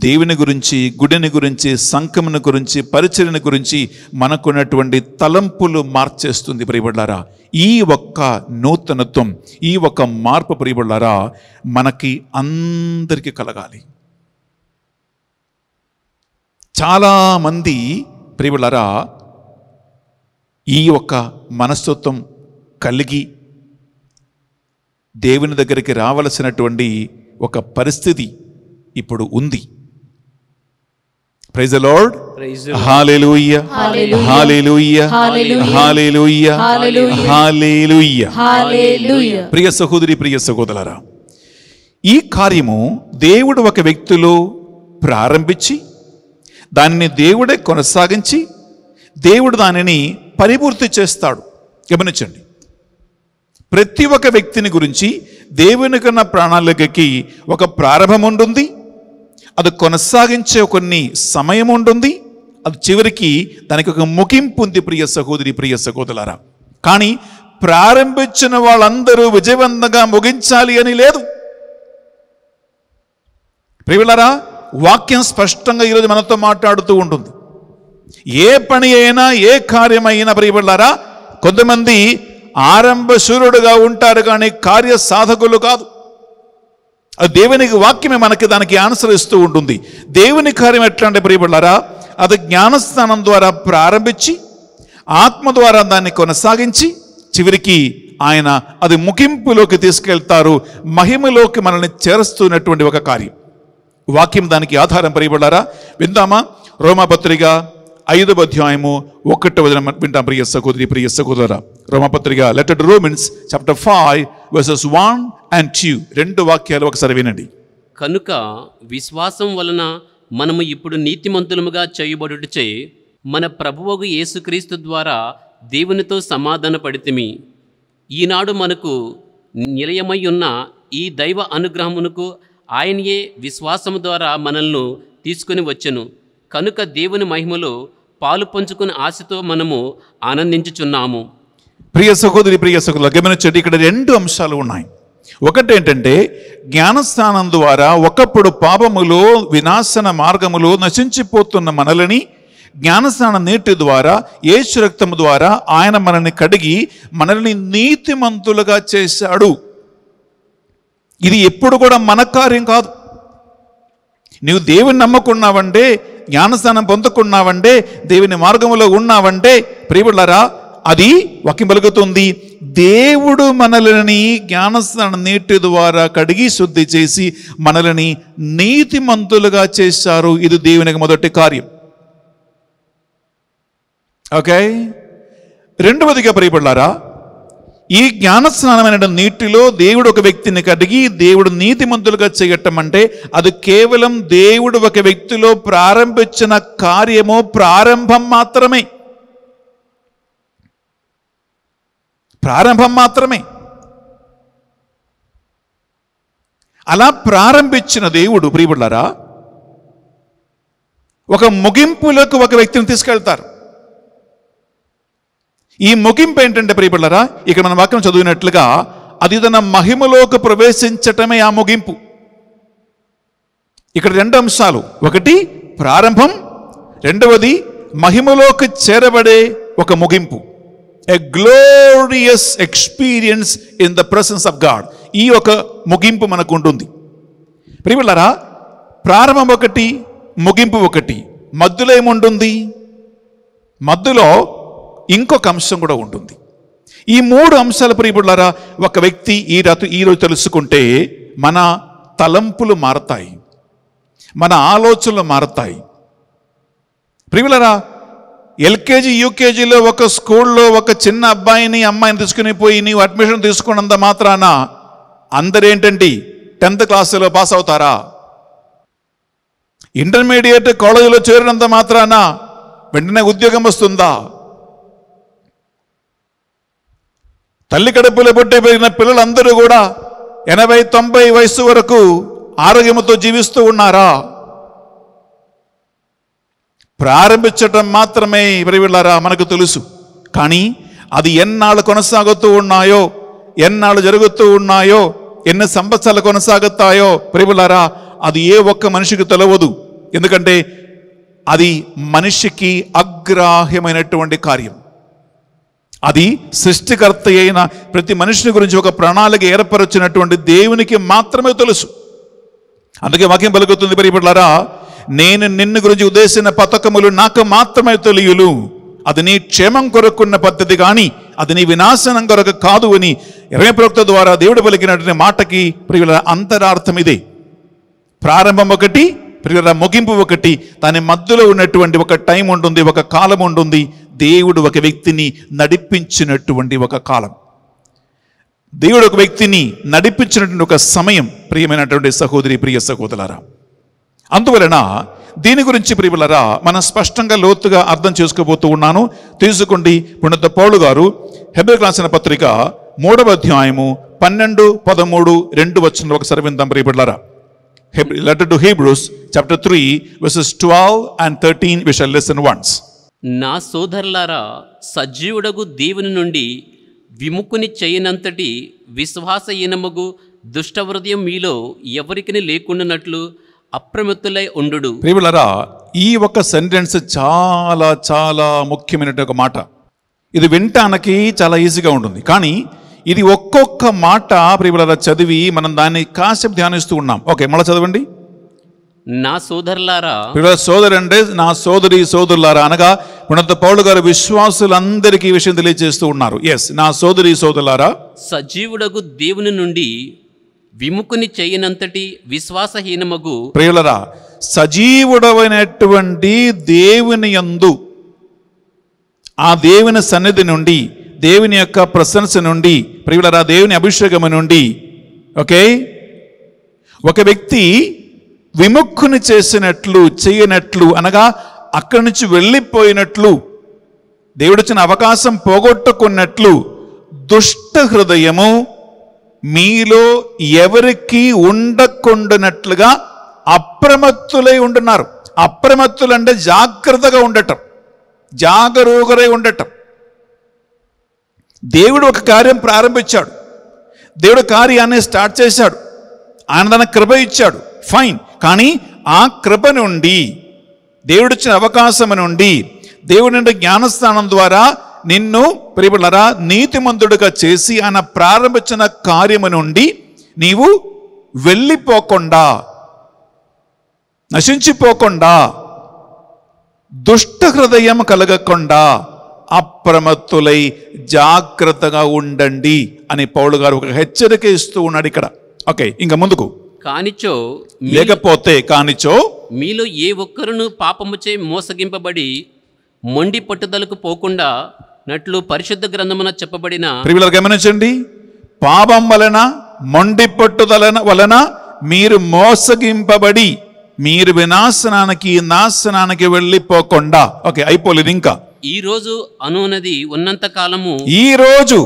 Speaker 1: దేవుని గురించి, గుడిని గురించి, సంఘముని గురించి, పరిచర్యను గురించి మనకున్నటువంటి తలంపులు మార్చేస్తుంది ప్రియబిడ్డలారా. ఈ ఒక్క నూతనత్వం, ఈ ఒక్క మార్పు ప్రియబిడ్డలారా మనకి అందరికీ కలగాలి. చాలామంది ప్రియబిడ్డలారా ఈ ఒక్క మనస్తత్వం కలిగి దేవుని దగ్గరికి రావలసినటువంటి ఒక పరిస్థితి ఇప్పుడు ఉంది. Praise the Lord. Hallelujah hallelujah hallelujah hallelujah. ప్రియ సహోదరి, ప్రియ సహోదరులారా, ఈ కార్యము దేవుడు ఒక వ్యక్తిలో ప్రారంభించి దానిని దేవుడే కొనసాగించి దేవుడు దానిని పరిపూర్తి చేస్తాడు. గమనించండి, ప్రతి ఒక్క వ్యక్తిని గురించి దేవునికన్న ప్రణాళికకి ఒక ప్రారంభం ఉంటుంది, అది కొనసాగించే కొన్ని సమయం ఉంటుంది, అది చివరికి దానికి ఒక ముగింపు ఉంది. ప్రియ సహోదరి, ప్రియ సహోదరులారా, కానీ ప్రారంభించిన వాళ్ళందరూ విజయవంతంగా ముగించాలి అని లేదు. ప్రియులారా, వాక్యం స్పష్టంగా ఈరోజు మనతో మాట్లాడుతూ ఉంటుంది. ఏ పని అయినా, ఏ కార్యమైనా ప్రియులారా, కొంతమంది ఆరంభ శూరుడుగా ఉంటారు కానీ కార్య సాధకులు కాదు. అది దేవునికి వాక్యమే మనకి దానికి ఆన్సర్ ఇస్తూ ఉంటుంది. దేవుని కార్యం ఎట్లా అంటే ప్రియులారా, అది జ్ఞానస్నానం ద్వారా ప్రారంభించి ఆత్మ ద్వారా దాన్ని కొనసాగించి చివరికి ఆయన అది ముగింపులోకి తీసుకెళ్తారు, మహిమలోకి మనల్ని చేరుస్తున్నటువంటి ఒక కార్యం. వాక్యం దానికి ఆధారం ప్రియులారా. విందామా? రోమాపత్రిక 5వ అధ్యాయము 1వ వచనం వింటాం. ప్రియ సహోదరి, ప్రియ సహోదరా, రోమాపత్రిక letter to Romans chapter 5 verses 1 and 2. 2 వాక్యాలు ఒకసారి వినండి.
Speaker 5: కనుక విశ్వాసం వలన మనము ఇప్పుడు నీతిమంతులముగా చేయబడుటచే మన ప్రభువగు యేసుక్రీస్తు ద్వారా దేవునితో సమాధాన పడితిమి. ఈనాడు మనకు నిలయమై ఉన్న ఈ దైవ అనుగ్రహమునకు ఆయనయే విశ్వాసము ద్వారా మనల్ని తీసుకుని వచ్చెను. కనుక దేవుని మహిమలో పాలు పంచుకుని ఆశతో మనము ఆనందించుచున్నాము.
Speaker 1: ప్రియ సహోదరి, ప్రియ సహోదరులు, గమనించండి, ఇక్కడ 2 అంశాలు ఉన్నాయి. ఒకటి ఏంటంటే, జ్ఞానస్నానం ద్వారా ఒకప్పుడు పాపములో వినాశన మార్గములో నశించిపోతున్న మనల్ని జ్ఞానస్నానం నీటి ద్వారా, యేసు రక్తము ద్వారా ఆయన మనల్ని కడిగి మనల్ని నీతిమంతులుగా చేశాడు. ఇది ఎప్పుడు కూడా మన కార్యం కాదు. నీవు దేవుని నమ్మకున్నావంటే, జ్ఞానస్నానం పొందుకున్నావంటే, దేవుని మార్గంలో ఉన్నావంటే ప్రియులారా, అది వాక్యం పలుకుతుంది, దేవుడు మనల్ని జ్ఞానస్నానం నీటి ద్వారా కడిగి శుద్ధి చేసి మనల్ని నీతిమంతులుగా చేశారు. ఇది దేవునికి మొదటి కార్యం. ఓకే. రెండవదిగా ప్రియులారా, ఈ జ్ఞానస్నానమైన నీటిలో దేవుడు ఒక వ్యక్తిని కడిగి దేవుడు నీతిమంతులుగా చేయటం అంటే అది కేవలం దేవుడు ఒక వ్యక్తిలో ప్రారంభించిన కార్యము, ప్రారంభం మాత్రమే. ప్రారంభం మాత్రమే. అలా ప్రారంభించిన దేవుడు ప్రియులారా ఒక ముగింపులకు ఒక వ్యక్తిని తీసుకెళ్తారు. ఈ ముగింపు ఏంటంటే ప్రియులారా, ఇక్కడ మన వాక్యం చదివినట్లుగా అది తన మహిమలోకి ప్రవేశించటమే ఆ ముగింపు. ఇక్కడ 2 అంశాలు, ఒకటి ప్రారంభం, రెండవది మహిమలోకి చేరబడే ఒక ముగింపు. ఎ glorious experience in the presence of God. ఈ ఒక ముగింపు మనకు ఉంటుంది. ప్రియులారా, ప్రారంభం ఒకటి, ముగింపు ఒకటి. మధ్యలో ఏముంటుంది? మధ్యలో ఇంకొక అంశం కూడా ఉంటుంది. ఈ 3 అంశాల ప్రియులారా ఒక వ్యక్తి ఈరోజు తెలుసుకుంటే మన తలంపులు మారతాయి, మన ఆలోచనలు మారతాయి. ప్రియులారా, ఎల్కేజీ యూకేజీలో ఒక స్కూల్లో ఒక చిన్న అబ్బాయిని అమ్మాయిని తీసుకుని పోయి నీవు అడ్మిషన్ తీసుకున్నంత మాత్రాన అందరేంటండి 10th క్లాసులో పాస్ అవుతారా? ఇంటర్మీడియట్ కాలేజీలో చేరినంత మాత్రాన వెంటనే ఉద్యోగం వస్తుందా? తల్లి కడుపులో పుట్టి పెరిగిన పిల్లలందరూ కూడా 80-90 వయసు వరకు ఆరోగ్యంతో జీవిస్తూ ఉన్నారా? ప్రారంభించటం మాత్రమే ప్రియులారా మనకు తెలుసు. కానీ అది ఎన్నాళ్ళు కొనసాగుతూ ఉన్నాయో, ఎన్నాళ్ళు జరుగుతూ ఉన్నాయో, ఎన్ని సంవత్సరాలు కొనసాగుతాయో ప్రియులారా అది ఏ ఒక్క మనిషికి తెలియదు. ఎందుకంటే అది మనిషికి అగ్రాహ్యమైనటువంటి కార్యం. అది సృష్టికర్త అయిన ప్రతి మనిషిని గురించి ఒక ప్రణాళిక ఏర్పరచినటువంటి దేవునికి మాత్రమే తెలుసు. అందుకే వాక్యం పలుకుతుంది ప్రియులారా, నేను నిన్ను గురించి ఉద్దేశించిన పథకములు నాకు మాత్రమే తెలియలు. అది నీ క్షేమం కొరకున్న పద్ధతి కానీ అది నీ వినాశనం కొరకు కాదు అని ఇరవై ప్రవక్త ద్వారా దేవుడు పలికినటువంటి మాటకి ప్రియులారా అంతరార్థం ఇదే. ప్రారంభం ఒకటి, ప్రియులారా ముగింపు ఒకటి. దాని మధ్యలో ఉన్నటువంటి ఒక టైం ఉంటుంది, ఒక కాలం ఉంటుంది. దేవుడు ఒక వ్యక్తిని నడిపించినటువంటి ఒక కాలం, దేవుడు ఒక వ్యక్తిని నడిపించినటువంటి ఒక సమయం, ప్రియమైనటువంటి సహోదరి, ప్రియ సహోదరులారా. అందువలన దీని గురించి ప్రియులారా మనం స్పష్టంగా లోతుగా అర్థం చేసుకోబోతూ ఉన్నాను. తీసుకోండి, పునీత పౌలు గారు హెబ్రీయులకు రాసిన పత్రిక 3వ అధ్యాయము 12, 13, 2 వచనాలు ఒకసారి విందాం ప్రియులారా. Letter to Hebrews chapter 3 verses 12 and 13. We shall listen once.
Speaker 5: నా సోదరులారా, సజీవుడగు దేవుని నుండి విముక్కుని చేయనంతటి విశ్వాసహీనముగు దుష్ట హృదయం మీలో ఎవరికిని లేకుండానట్లు అప్రమత్తులై ఉండుడు.
Speaker 1: ప్రియులారా, ఈ ఒక సెంటెన్స్ చాలా చాలా ముఖ్యమైన ఒక మాట. ఇది వినటానికి చాలా ఈజీగా ఉంటుంది, కానీ ఇది ఒక్కొక్క మాట ప్రియులారా చదివి మనం దాన్ని కాసేపు ధ్యానిస్తూ ఉన్నాం. ఓకే, మళ్ళీ చదవండి.
Speaker 5: నా సోదరులారా,
Speaker 1: సోదరు అంటే నా సోదరి సోదరులారా అనగా పునీత పౌలు గారు విశ్వాసులందరికీ ఈ విషయం తెలియజేస్తూ ఉన్నారు. ఎస్, నా సోదరి సోదరులారా,
Speaker 5: సజీవుడగు దేవుని నుండి విముక్కుని చేయనంతటి విశ్వాసహీనమగు
Speaker 1: ప్రియులారా, సజీవుడమైనటువంటి దేవుని యందు, ఆ దేవుని సన్నిధి నుండి, దేవుని యొక్క ప్రశంస నుండి, ప్రియులారా దేవుని అభిషేకము నుండి, ఓకే, ఒక వ్యక్తి విముక్కుని చేసినట్లు, చేయనట్లు అనగా అక్కడి నుంచి వెళ్ళిపోయినట్లు, దేవుడిచ్చిన అవకాశం పోగొట్టుకున్నట్లు దుష్ట హృదయము మీలో ఎవరికి ఉండకుండానట్లుగా అప్రమత్తులై ఉంటున్నారు. అప్రమత్తులు అంటే జాగ్రత్తగా ఉండటం, జాగరూకరై ఉండటం. దేవుడు ఒక కార్యం ప్రారంభించాడు, దేవుడు కార్యాన్ని స్టార్ట్ చేశాడు, ఆయన తన కృప ఇచ్చాడు, ఫైన్. కానీ ఆ కృప నుండి, దేవుడిచ్చిన అవకాశం నుండి, దేవుడి నుండి జ్ఞానస్థానం ద్వారా నిన్ను ప్రియులారా నీతిమంతుడిగా చేసి ఆయన ప్రారంభించిన కార్యము నుండి నీవు వెళ్ళిపోకుండా, నశించిపోకుండా, దుష్ట హృదయం కలగకుండా అప్రమత్తులై జాగ్రత్తగా ఉండండి అని పౌలు గారు ఒక హెచ్చరిక ఇస్తూ ఉన్నాడు ఇక్కడ. ఓకే, ఇంకా ముందుకు.
Speaker 5: కానిచో
Speaker 1: లేకపోతే కానిచో
Speaker 5: మీలో ఏ ఒక్కరును పాపముచే మోసగింపబడి మొండి పట్టుదలకు పోకుండా నట్లు పరిశుద్ధ గ్రంథమున చెప్పబడిన.
Speaker 1: ప్రియులారా గమనించండి, పాపం వలన, మొండి పట్టుదల వలన మీరు మోసగింపబడి మీరు నాశనానికి వెళ్ళిపోకుండా. ఓకే, అయిపోలేదు ఇంకా.
Speaker 5: ఈ రోజు అనున్నది ఉన్నంత కాలము,
Speaker 1: ఈ రోజు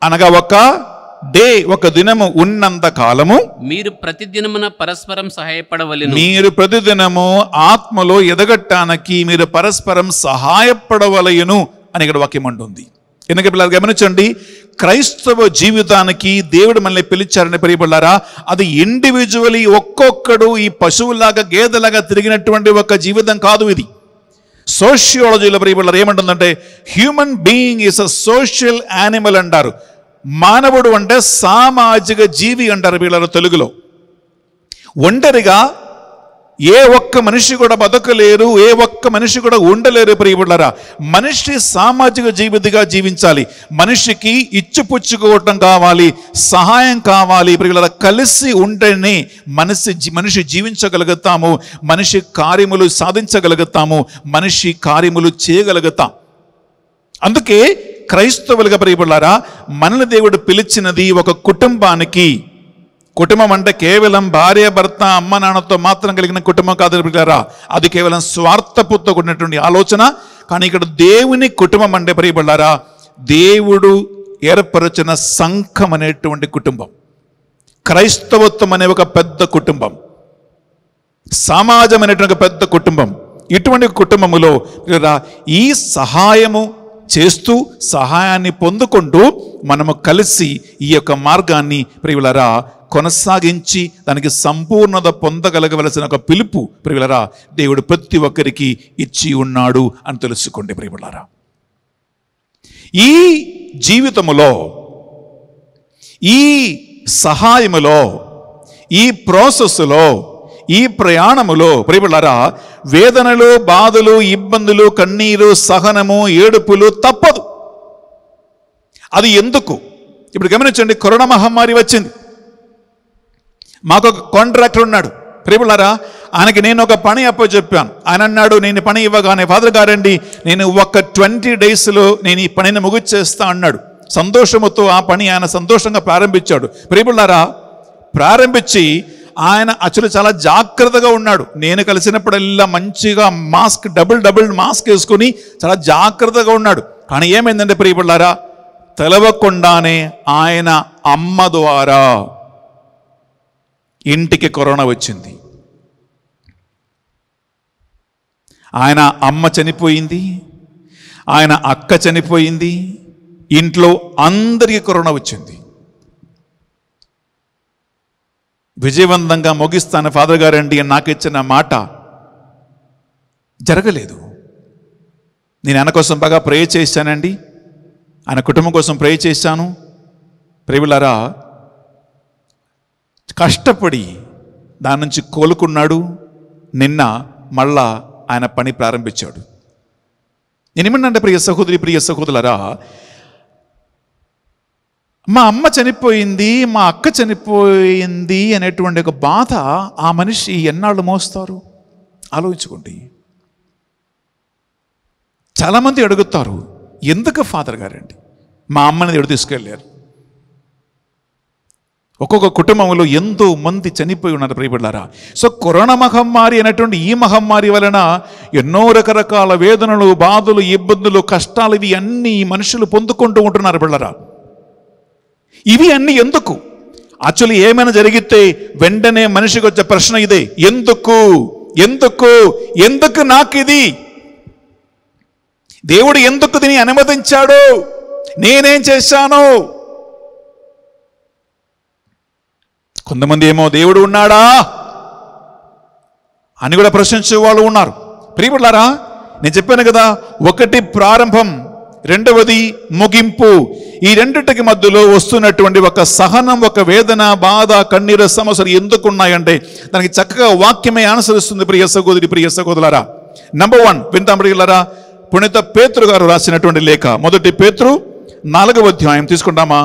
Speaker 1: అనగా ఒక డే, ఒక దినము ఉన్నంత కాలము
Speaker 5: మీరు ప్రతిదినమున పరస్పరం సహాయపడవలెను.
Speaker 1: మీరు ప్రతిదినము ఆత్మలో ఎదగటానికి మీరు పరస్పరం సహాయపడవలయును అని ఇక్కడ వాక్యం అంటుంది. ఎందుకంటే పిల్లలు గమనించండి, క్రైస్తవ జీవితానికి దేవుడు మనల్ని పిలిచారని ప్రియబడ్డారా, అది ఇండివిజువలీ ఒక్కొక్కడు ఈ పశువులాగా గేదెలాగా తిరిగినటువంటి ఒక జీవితం కాదు. ఇది సోషియాలజీలో ప్రియబడ్డారు ఏమంటుందంటే, human being is a social animal అంటారు. మానవుడు అంటే సామాజిక జీవి అంటారు వీళ్ళ తెలుగులో. ఒంటరిగా ఏ ఒక్క మనిషి కూడా బతకలేరు, ఏ ఒక్క మనిషి కూడా ఉండలేరు ప్రియబులారా. మనిషి సామాజిక జీవితగా జీవించాలి. మనిషికి ఇచ్చిపుచ్చుకోవటం కావాలి, సహాయం కావాలి ప్రియబులారా. కలిసి ఉంటేనే మనిషి జీవించగలుగుతాము, మనిషి కార్యములు సాధించగలుగుతాము, మనిషి కార్యములు చేయగలుగుతాం. అందుకే క్రైస్తవులుగా ప్రియబులారా మనల్ని దేవుడు పిలిచినది ఒక కుటుంబానికి. కుటుంబం అంటే కేవలం భార్య భర్త అమ్మ నాన్నతో మాత్రం కలిగిన కుటుంబం కాదు ప్రియులారా, అది కేవలం స్వార్థపుతో కూడినటువంటి ఆలోచన. కానీ ఇక్కడ దేవుని కుటుంబం అంటే ప్రియబడ్డారా దేవుడు ఏర్పరచిన సంఘం అనేటువంటి కుటుంబం, క్రైస్తవత్వం అనే ఒక పెద్ద కుటుంబం, సమాజం అనేటువంటి పెద్ద కుటుంబం. ఇటువంటి కుటుంబములో ఈ సహాయము చేస్తూ సహాయాన్ని పొందుకుంటూ మనము కలిసి ఈ యొక్క మార్గాన్ని ప్రియులరా కొనసాగించి దానికి సంపూర్ణత పొందగలగవలసిన ఒక పిలుపు ప్రియులరా దేవుడు ప్రతి ఒక్కరికి ఇచ్చి ఉన్నాడు అని తెలుసుకోండి ప్రియులరా. ఈ జీవితములో, ఈ సహాయములో, ఈ ప్రాసెస్లో, ఈ ప్రయాణములో ప్రియులరా వేదనలు, బాధలు, ఇబ్బందులు, కన్నీరు, సహనము, ఏడుపులు తప్పదు. అది ఎందుకు? ఇప్పుడు గమనించండి, కరోనా మహమ్మారి వచ్చింది. మాకు ఒక కాంట్రాక్టర్ ఉన్నాడు, ప్రియపులారా, ఆయనకి నేను ఒక పని అప్పచెప్పాను. ఆయన అన్నాడు, నేను పని ఇవ్వగానే, ఫాదర్ గారండి నేను ఒక 20 daysలో నేను ఈ పనిని ముగిచేస్తా అన్నాడు. సంతోషముతో ఆ పని ఆయన సంతోషంగా ప్రారంభించాడు. ప్రియపులారా, ప్రారంభించి ఆయన అసలు చాలా జాగ్రత్తగా ఉన్నాడు. నేను కలిసినప్పుడల్లా మంచిగా మాస్క్ డబుల్ మాస్క్ వేసుకుని చాలా జాగ్రత్తగా ఉన్నాడు. కానీ ఏమైందంటే ప్రియపులారా, తెలవకుండానే ఆయన అమ్మ ద్వారా ఇంటికి కరోనా వచ్చింది. ఆయన అమ్మ చనిపోయింది, ఆయన అక్క చనిపోయింది, ఇంట్లో అందరికీ కరోనా వచ్చింది. విజయవంతంగా ముగిస్తాను ఫాదర్ గారండి అని నాకు ఇచ్చిన మాట జరగలేదు. నేను ఆయన కోసం బాగా ప్రే చేశానండి, ఆయన కుటుంబం కోసం ప్రే చేశాను. ప్రేమిలారా, కష్టపడి దాని నుంచి కోలుకున్నాడు. నిన్న మళ్ళా ఆయన పని ప్రారంభించాడు. నేనేమన్నంటే ప్రియ సహోదరి, ప్రియ సహోదరులారా, మా అమ్మ చనిపోయింది, మా అక్క చనిపోయింది అనేటువంటి ఒక బాధ ఆ మనిషి ఎన్నాళ్ళు మోస్తారు ఆలోచించుకోండి. చాలామంది అడుగుతారు, ఎందుకు ఫాదర్ గారండి మా అమ్మని ఎడు తీసుకెళ్ళారు? ఒక్కొక్క కుటుంబంలో ఎంతో మంది చనిపోయి ఉన్నారు ప్రియబిడ్డలారా. సో కరోనా మహమ్మారి అనేటువంటి ఈ మహమ్మారి వలన ఎన్నో రకరకాల వేదనలు, బాధలు, ఇబ్బందులు, కష్టాలు ఇవి అన్నీ మనుషులు పొందుకుంటూ ఉంటున్నారు బిడ్డలారా. ఇవి అన్నీ ఎందుకు? యాక్చువల్లీ ఏమైనా జరిగితే వెంటనే మనిషికి వచ్చే ప్రశ్న ఇదే, ఎందుకు ఎందుకు ఎందుకు నాకు ఇది? దేవుడు ఎందుకు దీన్ని అనుమతించాడు? నేనేం చేశాను? కొంతమంది ఏమో దేవుడు ఉన్నాడా అని కూడా ప్రశ్నించే వాళ్ళు ఉన్నారు. ప్రియబిడ్డలారా, నేను చెప్పాను కదా, ఒకటి ప్రారంభం, రెండవది ముగింపు. ఈ రెండిటికి మధ్యలో వస్తున్నటువంటి ఒక సహనం, ఒక వేదన, బాధ, కన్నీరు, సమస్యలు ఎందుకున్నాయంటే దానికి చక్కగా వాక్యమే అనుసరిస్తుంది. ప్రియ సహోదరి, ప్రియ సహోదరులారా, నంబర్ 1 వింటాం ప్రియులారా. పునీత పేతురు గారు రాసినటువంటి లేఖ, 1 పేతురు 4వ అధ్యాయం తీసుకుంటామా?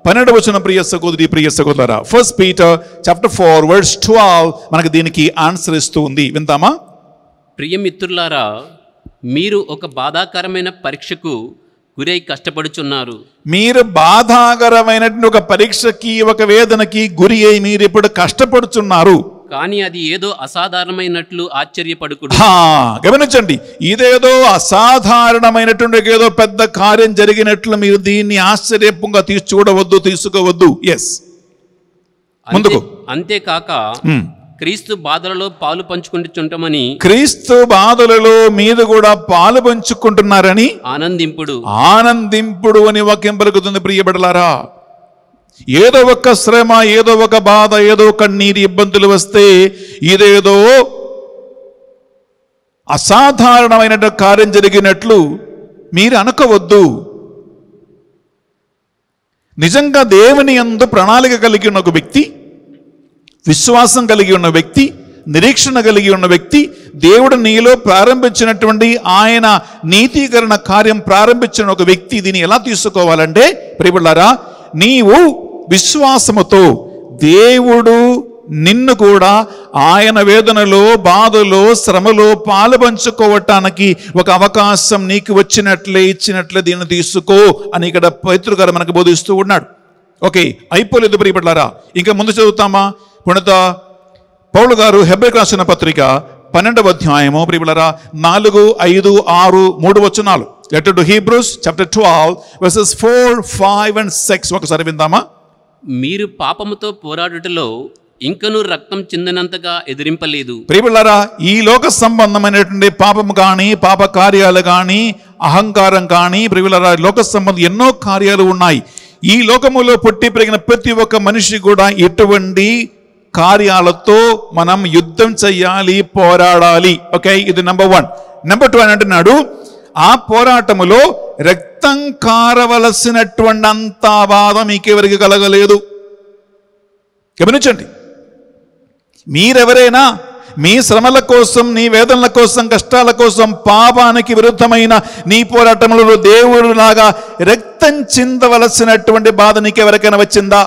Speaker 1: 12వ వచనం ప్రియ సహోదరి, ప్రియ సహోదరులారా. 1 Peter chapter 4 verse 12 మనకు దీనికి ఆన్సర్ ఇస్తూ ఉంది. వింటామా?
Speaker 5: ప్రియమిత్రులారా, మీరు ఒక బాధాకరమైన పరీక్షకు గురై కష్టపడుచున్నారు.
Speaker 1: మీరు బాధాకరమైనటువంటి ఒక పరీక్షకి, ఒక వేదనకి గురి అయి మీరు ఇప్పుడు కష్టపడుచున్నారు.
Speaker 5: కానీ అది ఏదో అసాధారణమైనట్లు ఆశ్చర్యపడుకుడు.
Speaker 1: గమనించండి, ఇదేదో అసాధారణమైనటువంటి ఏదో పెద్ద కార్యం జరిగినట్లు మీరు దీన్ని ఆశ్చర్యంగా చూడవద్దు, తీసుకోవద్దు. ఎస్, ముందుకు.
Speaker 5: అంతేకాక క్రీస్తు బాధలలో పాలు పంచుకుంటుంటామని,
Speaker 1: క్రీస్తు బాధలలో మీరు కూడా పాలు పంచుకుంటున్నారని ఆనందింపుడు అని వాక్యం పలుకుతుంది. ప్రియబిడ్డలారా, ఏదో ఒక శ్రమ, ఏదో ఒక బాధ, ఏదో కన్నీరు, ఇబ్బందులు వస్తే ఇదేదో అసాధారణమైన కార్యం జరిగినట్లు మీరు అనుకోవద్దు. నిజంగా దేవుని యందు ప్రణాళిక కలిగి ఉన్న ఒక వ్యక్తి, విశ్వాసం కలిగి ఉన్న వ్యక్తి, నిరీక్షణ కలిగి ఉన్న వ్యక్తి, దేవుడు నీలో ప్రారంభించినటువంటి ఆయన నీతీకరణ కార్యం ప్రారంభించిన ఒక వ్యక్తి దీన్ని ఎలా తీసుకోవాలంటే ప్రియబిడ్డలారా, నీవు విశ్వాసముతో దేవుడు నిన్ను కూడా ఆయన వేదనలో, బాధలో, శ్రమలో పాలు పంచుకోవటానికి ఒక అవకాశం నీకు ఇచ్చినట్లే దీన్ని తీసుకో అని ఇక్కడ పేతురు గారు మనకు బోధిస్తూ ఉన్నాడు. ఓకే, అయిపోలేదు ప్రియబిడ్డలారా, ఇంకా ముందు చదువుతామా? పునీత పౌలు గారు హెబ్రీయులకు రాసిన పత్రిక 12వ అధ్యాయము ప్రియబిడ్డలారా 4, 5, 6, 3 వచనాలు. Letter to Hebrews chapter 12 verses 4, 5 and 6 ఒకసారి విందామా?
Speaker 5: మీరు పాపముతో పోరాడుటలో ఇంకనూ రక్తం చిందనంతగా ఎదిరింపలేదు.
Speaker 1: ప్రియబిడ్డలారా, ఈ లోక సంబంధమైనటువంటి పాపము కానీ, పాప కార్యాలు కానీ, అహంకారం కానీ, ప్రియబిడ్డలారా, లోక సంబంధం ఎన్నో కార్యాలు ఉన్నాయి. ఈ లోకములో పుట్టి పెరిగిన ప్రతి ఒక్క మనిషి కూడా ఎటువంటి కార్యాలతో మనం యుద్ధం చెయ్యాలి, పోరాడాలి. ఓకే, ఇది నంబర్ 1. నంబర్ 2 అని అంటున్నాడు, ఆ పోరాటములో రక్తం కారవలసినటువంటి అంత బాధ మీకెవరికి కలగలేదు. గమనించండి, మీరెవరైనా మీ శ్రమల కోసం, నీ వేదనల కోసం, కష్టాల కోసం, పాపానికి విరుద్ధమైన నీ పోరాటంలో దేవుడిలాగా రక్తం చిందవలసినటువంటి బాధ నీకెవరికైనా వచ్చిందా?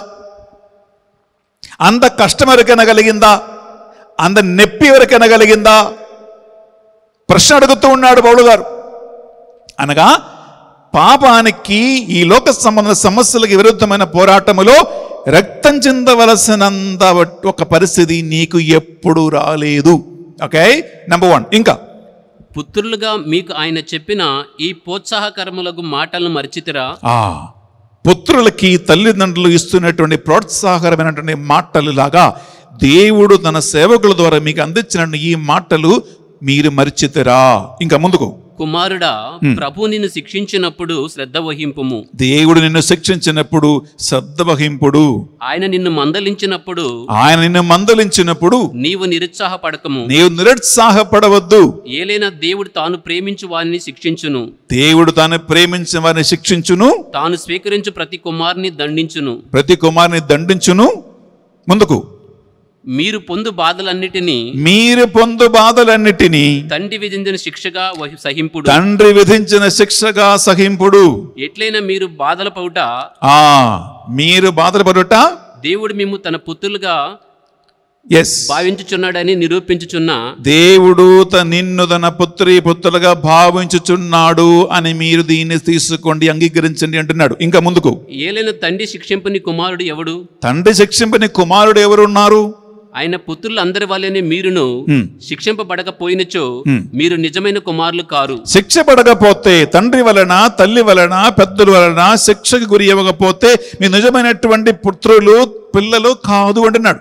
Speaker 1: అంత కష్టం ఎవరికైనా కలిగిందా? అంత నొప్పి ఎవరికైనా కలిగిందా? ప్రశ్న అడుగుతూ ఉన్నాడు పౌలు గారు. అనగా పాపానికి, ఈ లోక సంబంధ సమస్యలకు విరుద్ధమైన పోరాటములో రక్తం చిందవలసినంత ఒక పరిస్థితి నీకు ఎప్పుడు రాలేదు. Okay, number 1. ఇంకా
Speaker 5: పుత్రులుగా మీకు ఆయన చెప్పిన ఈ ప్రోత్సాహకరములకు మాటలను మరిచితిరా?
Speaker 1: పుత్రులకి తల్లిదండ్రులు ఇస్తున్నటువంటి ప్రోత్సాహకరమైనటువంటి మాటలు లాగా దేవుడు తన సేవకుల ద్వారా మీకు అందించిన ఈ మాటలు మీరు మరిచితిరా? ఇంకా ముందుకు.
Speaker 5: కుమారుడా, ప్రభు నిన్ను శిక్షించినప్పుడు శ్రద్ధ వహింపుము.
Speaker 1: దేవుడు నిన్ను శిక్షించినప్పుడు శ్రద్ధ వహింపుడు.
Speaker 5: ఆయన నిన్ను మందలించినప్పుడు
Speaker 1: నీవు
Speaker 5: నిరుత్సాహపడకము.
Speaker 1: నీవు నిరుత్సాహపడవద్దు.
Speaker 5: ఏలైనా దేవుడు తాను ప్రేమించు వారిని శిక్షించును.
Speaker 1: దేవుడు తాను ప్రేమించిన వారిని శిక్షించును.
Speaker 5: తాను స్వీకరించు ప్రతి కుమారుని
Speaker 1: దండించును. ముందుకు.
Speaker 5: మీరు పొందు బాధలన్నిటినీ తండ్రి విధించిన శిక్షగా సహింపుడు. ఎట్లయినా మీరు బాధల పడుట దేవుడు మిమ్ము తన పుత్రులుగా భావించుచున్నాడని నిరూపించుచున్న
Speaker 1: దేవుడు నిన్ను తన పుత్రులుగా భావించుచున్నాడు అని మీరు దీన్ని తీసుకోండి, అంగీకరించండి అంటున్నాడు. ఇంకా ముందుకు.
Speaker 5: ఏలైనా తండ్రి శిక్షింపని కుమారుడు ఎవడు?
Speaker 1: తండ్రి శిక్షింపని కుమారుడు ఎవరున్నారు?
Speaker 5: ఆయన పుత్రులు అందరి వల్లనే మీరును శిక్షింపబడకపోయినచో మీరు నిజమైన కుమారులు కారు.
Speaker 1: శిక్షపడకపోతే, తండ్రి వలన, తల్లి వలన, పెద్దల వలన శిక్షకు గురి ఇవ్వకపోతే మీరు నిజమైనటువంటి పుత్రులు, పిల్లలు కాదు అంటున్నాడు.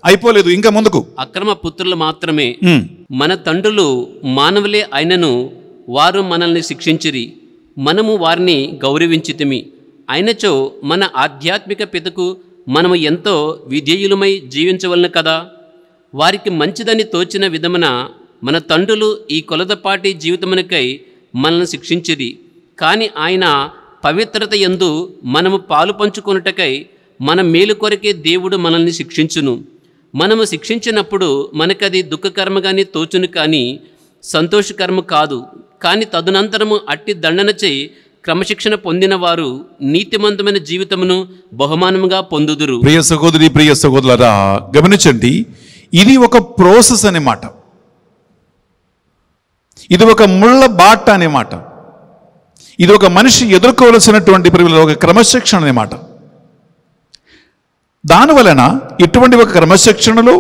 Speaker 1: అయిపోలేదు, ఇంకా ముందుకు.
Speaker 5: అక్రమ పుత్రులు మాత్రమే మన తండ్రులు మానవులే అయినను వారు మనల్ని శిక్షించిరి, మనము వారిని గౌరవించితిమి. అయినచో మన ఆధ్యాత్మిక పితకు మనము ఎంతో విధేయులమై జీవించవలను కదా. వారికి మంచిదని తోచిన విధమున మన తండ్రులు ఈ కొలదపాటి జీవితమునకై మనల్ని శిక్షించిరి. కానీ ఆయన పవిత్రత యందు మనము పాలు పంచుకొనుటకై మన మేలు కొరకే దేవుడు మనల్ని శిక్షించును. మనము శిక్షించినప్పుడు మనకది దుఃఖకర్మగానే తోచును, కానీ సంతోషకరము కాదు. కానీ తదనంతరము అట్టి దండనచే క్రమశిక్షణ పొందిన వారు నీతిమంతమైన జీవితమును బహుమానముగా పొందుదురు.
Speaker 1: ప్రియ సహోదరి, ప్రియ సహోదరులారా, గమనించండి, ఇది ఒక ప్రోసెస్ అనే మాట, ఇది ఒక ముళ్ళ బాట అనే మాట, ఇది ఒక మనిషి ఎదుర్కోవలసినటువంటి ఒక క్రమశిక్షణ అనే మాట. దానివలన ఇటువంటి ఒక క్రమశిక్షణలో,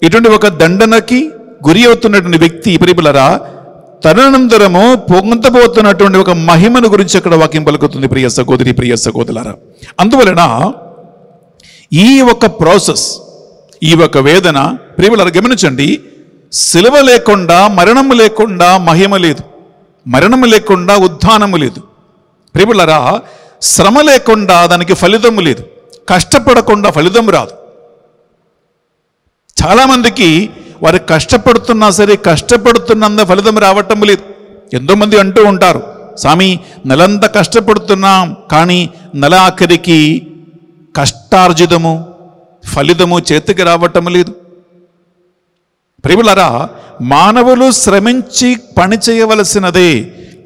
Speaker 1: ఇటువంటి ఒక దండనకి గురి అవుతున్నటువంటి వ్యక్తి ప్రియులారా తదనంతరము పొందబోతున్నటువంటి ఒక మహిమను గురించి అక్కడ వాక్యం పలుకుతుంది. ప్రియ సహోదరి, ప్రియ సహోదరులారా, అందువలన ఈ ఒక ప్రాసెస్, ఈ ఒక వేదన ప్రియులారా గమనించండి, సిలువ లేకుండా, మరణము లేకుండా మహిమ లేదు, మరణము లేకుండా ఉద్ధానము లేదు. ప్రియులారా, శ్రమ లేకుండా దానికి ఫలితము లేదు, కష్టపడకుండా ఫలితం రాదు. చాలామందికి వారు కష్టపడుతున్నా సరే కష్టపడుతున్నంత ఫలితం రావటం లేదు. ఎంతోమంది అంటూ ఉంటారు, స్వామి నెలంతా కష్టపడుతున్నాం కానీ నెల ఆఖరికి కష్టార్జితము ఫలితము చేతికి రావటం లేదు. ప్రియులారా, మానవులు శ్రమించి పని చేయవలసినదే,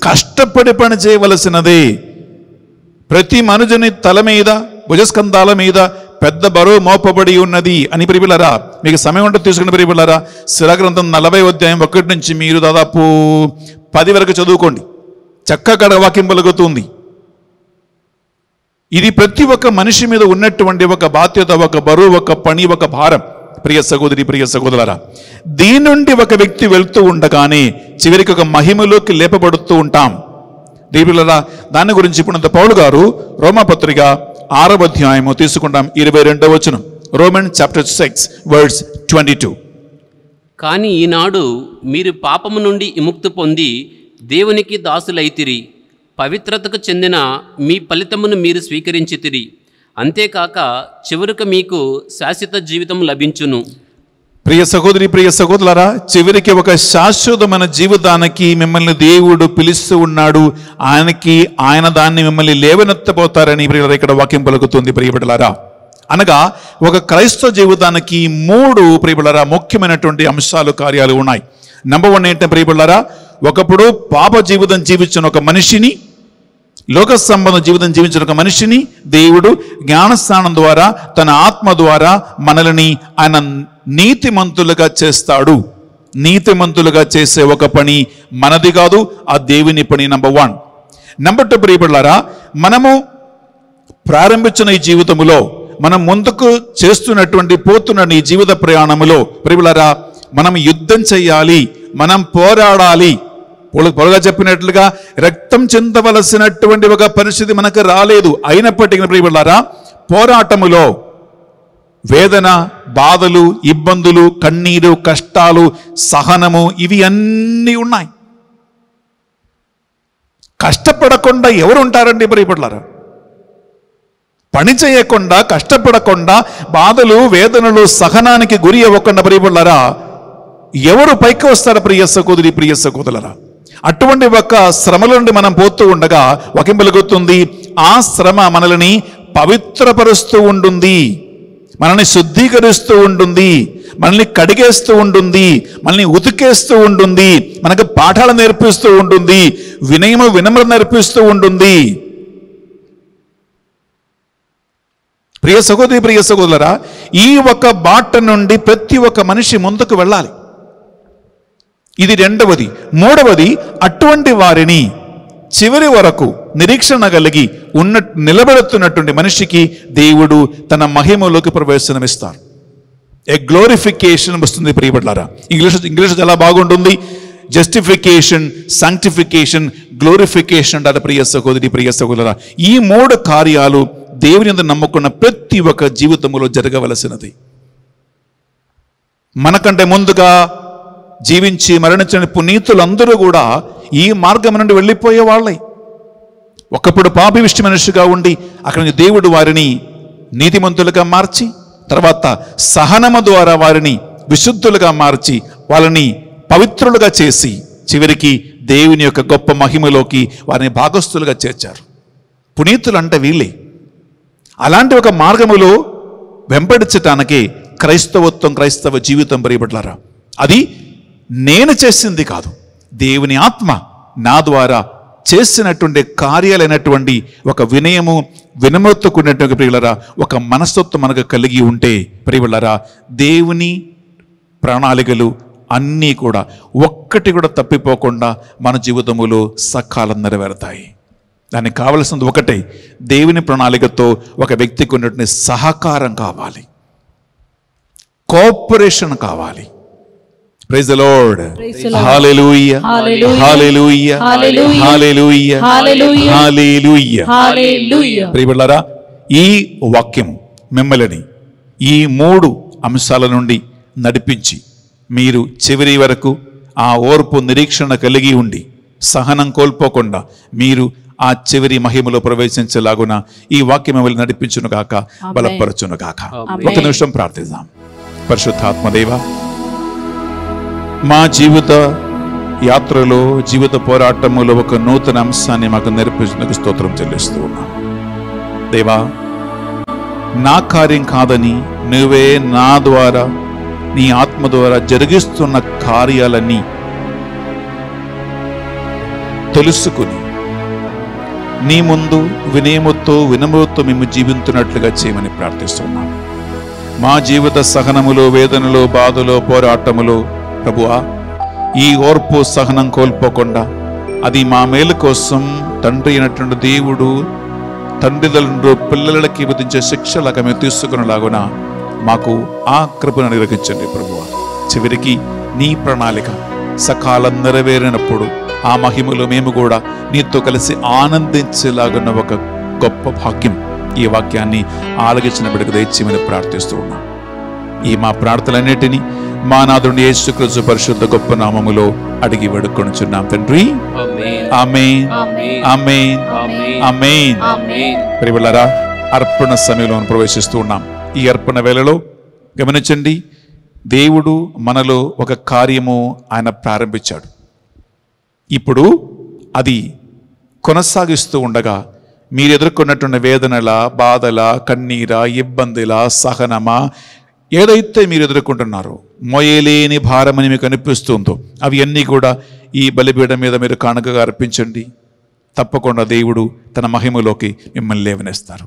Speaker 1: కష్టపడి పని చేయవలసినదే. ప్రతి మనుజుని తల మీద, భుజస్కంధాల మీద పెద్ద బరువు మోపబడి ఉన్నది అని ప్రియులారా, మీకు సమయం ఉంటే తీసుకుని ప్రియులారా, శిలాగ్రంథం 40వ అధ్యాయం 1 నుంచి మీరు దాదాపు 10 వరకు చదువుకోండి, చక్కగా వాక్యం పలుకుతుంది. ఇది ప్రతి ఒక్క మనిషి మీద ఉన్నటువంటి ఒక బాధ్యత, ఒక బరువు, ఒక పని, ఒక భారం. ప్రియ సహోదరి, ప్రియ సహోదరులారా, దీని నుండి ఒక వ్యక్తి వెళ్తూ ఉండగానే చివరికి ఒక మహిమలోకి లేపబడుతూ ఉంటాం. ప్రియులారా, దాని గురించి ఇప్పుడు పౌలు గారు రోమాపత్రిక 6వ అధ్యాయము తీసుకుంటాం, 22వ వచనం. Roman chapter 6 verse 22.
Speaker 5: కానీ ఈనాడు మీరు పాపము నుండి విముక్తి పొంది దేవునికి దాసులైతిరి, పవిత్రతకు చెందిన మీ ఫలితమును మీరు స్వీకరించితిరి. అంతేకాక చివరికి మీకు శాశ్వత జీవితం లభించును.
Speaker 1: ప్రియ సహోదరి, ప్రియ సహోదరులారా, చివరికి ఒక శాశ్వతమైన జీవితానికి మిమ్మల్ని దేవుడు పిలుస్తూ ఉన్నాడు. ఆయన దాన్ని మిమ్మల్ని లేవనెత్తబోతారని ఇక్కడ వాక్యం పలుకుతుంది. ప్రియబిడ్డలారా, అనగా ఒక క్రైస్తవ జీవితానికి 3 ప్రియబిడ్డలారా ముఖ్యమైనటువంటి అంశాలు, కార్యాలు ఉన్నాయి. నంబర్ 1 ఏంటంటే ప్రియబిడ్డలారా, ఒకప్పుడు పాప జీవితం జీవించిన ఒక మనిషిని లోక సంబంధ జీవితం జీవించిన ఒక మనిషిని దేవుడు జ్ఞానస్నానం ద్వారా తన ఆత్మ ద్వారా మనల్ని ఆయన నీతిమంతులుగా చేస్తాడు. నీతిమంతులుగా చేసే ఒక పని మనది కాదు, ఆ దేవుని పని. నంబర్ 1. నంబర్ 2 ప్రియబిడ్డలారా, మనము ప్రారంభించిన ఈ జీవితములో మనం ముందుకు పోతున్న ఈ జీవిత ప్రయాణములో ప్రియబిడ్డలారా, మనం యుద్ధం చేయాలి, మనం పోరాడాలి. పొలగా చెప్పినట్లుగా రక్తం చెందవలసినటువంటి ఒక పరిస్థితి మనకు రాలేదు. అయినప్పటికీ ప్రియబిడ్డలారా, పోరాటములో వేదన, బాధలు, ఇబ్బందులు, కన్నీరు, కష్టాలు, సహనము, ఇవి అన్నీ ఉన్నాయి. కష్టపడకుండా ఎవరు ఉంటారండి ప్రియబిడ్డలారా? పని చేయకుండా, కష్టపడకుండా, బాధలు, వేదనలు, సహనానికి గురి అవ్వకుండా ప్రియబిడ్డలారా ఎవరు పైకి వస్తారు? ప్రియ సహోదరి, ప్రియ సహోదరులారా, అటువంటి ఒక శ్రమల నుండి మనం పోతూ ఉండగా ఒకంబలుగుతుంది, ఆ శ్రమ మనల్ని పవిత్రపరుస్తూ ఉంటుంది, మనల్ని శుద్ధీకరిస్తూ ఉంటుంది, మనల్ని కడిగేస్తూ ఉంటుంది, మనల్ని ఉతికేస్తూ ఉంటుంది, మనకు పాఠాలు నేర్పిస్తూ ఉంటుంది, వినమ్రత నేర్పిస్తూ ఉంటుంది. ప్రియ సహోదరి, ప్రియ సహోదరులారా, ఈ ఒక బాట నుండి ప్రతి ఒక్క మనిషి ముందుకు వెళ్ళాలి. ఇది 2వది. 3వది, అటువంటి వారిని చివరి వరకు నిరీక్షణ కలిగి నిలబెడుతున్నటువంటి మనిషికి దేవుడు తన మహిమలోకి ప్రవేశనమిస్తారు. ఏ గ్లోరిఫికేషన్ వస్తుంది ప్రియబిడ్డలారా. ఇంగ్లీష్ చాలా బాగుంటుంది. జస్టిఫికేషన్, సాంక్టిఫికేషన్, గ్లోరిఫికేషన్ అంటారు. ప్రియ సహోదరి, ప్రియ సహోదరులారా, ఈ 3 కార్యాలు దేవుని యందు నమ్ముకున్న ప్రతి ఒక్క జీవితంలో జరగవలసినది. మనకంటే ముందుగా జీవించి మరణించిన పునీతులందరూ కూడా ఈ మార్గం నుండి వెళ్ళిపోయే వాళ్ళే. ఒకప్పుడు పాపిష్టి మనిషిగా ఉండి అక్కడి నుంచి దేవుడు వారిని నీతిమంతులుగా మార్చి, తర్వాత సహనము ద్వారా వారిని విశుద్ధులుగా మార్చి, వాళ్ళని పవిత్రులుగా చేసి, చివరికి దేవుని యొక్క గొప్ప మహిమలోకి వారిని భాగస్థులుగా చేర్చారు. పునీతులు అంటే వీళ్ళే. అలాంటి ఒక మార్గములో వెంబడించటానికి క్రైస్తవ జీవితం ప్రియబిడ్డలారా, అది నేను చేసింది కాదు, దేవుని ఆత్మ నా ద్వారా చేసినటువంటి కార్యాలైనటువంటి ఒక వినయము, వినమ్రతకున్నటువంటి ప్రియులరా ఒక మనస్తత్వం మనకు కలిగి ఉంటే ప్రియులరా, దేవుని ప్రణాళికలు అన్నీ కూడా ఒక్కటి కూడా తప్పిపోకుండా మన జీవితములో సకాలం నెరవేరుతాయి. దానికి కావలసింది ఒకటే, దేవుని ప్రణాళికతో ఒక వ్యక్తికి ఉన్నటువంటి సహకారం కావాలి, కోఆపరేషన్ కావాలి. Praise the Lord. Hallelujah. Hallelujah. Hallelujah. Hallelujah. ప్రియబిడ్డలారా, ఈ వాక్యం మిమ్మల్ని ఈ 3 అంశాల నుండి నడిపించి మీరు చివరి వరకు ఆ ఓర్పు, నిరీక్షణ కలిగి ఉండి సహనం కోల్పోకుండా మీరు ఆ చివరి మహిమలో ప్రవేశించేలాగున ఈ వాక్యం మిమ్మల్ని నడిపించును గాక, బలపరచును గాక. ఒక నిమిషం ప్రార్థిద్దాం. పరిశుద్ధాత్మదేవ, మా జీవిత యాత్రలో, జీవిత పోరాటములో ఒక నూతన అంశాన్ని మాకు నేర్పించినందుకు స్తోత్రం చెల్లిస్తూ ఉన్నాం. దేవా, నా కార్యం కాదని నువ్వే నా ద్వారా, నీ ఆత్మ ద్వారా జరిగిస్తున్న కార్యాలన్నీ తెలుసుకుని నీ ముందు వినయముతో, వినమ్రతతో మేము జీవించున్నట్లుగా చేయమని ప్రార్థిస్తున్నాం. మా జీవిత సహనములో, వేదనలో, బాధలో, పోరాటములో ప్రభువా, ఈ ఓర్పు, సహనం కోల్పోకుండా అది మా మేలు కోసం తండ్రి అయినటువంటి దేవుడు తండ్రిదండ్రులు పిల్లలకి విధించే శిక్షలాగా మేము తీసుకునేలాగున మాకు ఆ కృపను అనుగ్రహించండి ప్రభువా. చివరికి నీ ప్రణాళిక సకాలం నెరవేరినప్పుడు ఆ మహిమలో మేము కూడా నీతో కలిసి ఆనందించేలాగున్న ఒక గొప్ప భాగ్యం ఈ వాక్యాన్ని ఆలగించిన బిడ్డకు దయచేయమని ప్రార్థిస్తూ ఉన్నాం. ఈ మా ప్రార్థనలన్నిటినీ మా నాథుని యేసుక్రీస్తు పరిశుద్ధ గొప్ప నామములో అడిగి వేడుకొనుచున్నాం తండ్రి. ఆమేన్, ఆమేన్, ఆమేన్. ప్రియబిడ్డలారా, అర్పణ సమయంలో ప్రవేశిస్తూ ఉన్నాం. ఈ అర్పణ వేళలో గమనించండి, దేవుడు మనలో ఒక కార్యము ఆయన ప్రారంభించాడు. ఇప్పుడు అది కొనసాగిస్తూ ఉండగా మీరు ఎదుర్కొన్నటువంటి వేదనల, బాధల, కన్నీర, ఇబ్బందుల, సహనమా, ఏదైతే మీరు ఎదుర్కొంటున్నారో, మోయలేని భారమని మీకు అనిపిస్తుందో, అవి అన్నీ కూడా ఈ బలిపీఠం మీద మీరు కానుకగా అర్పించండి. తప్పకుండా దేవుడు తన మహిమలోకి మిమ్మల్ని లేవనెస్తారు.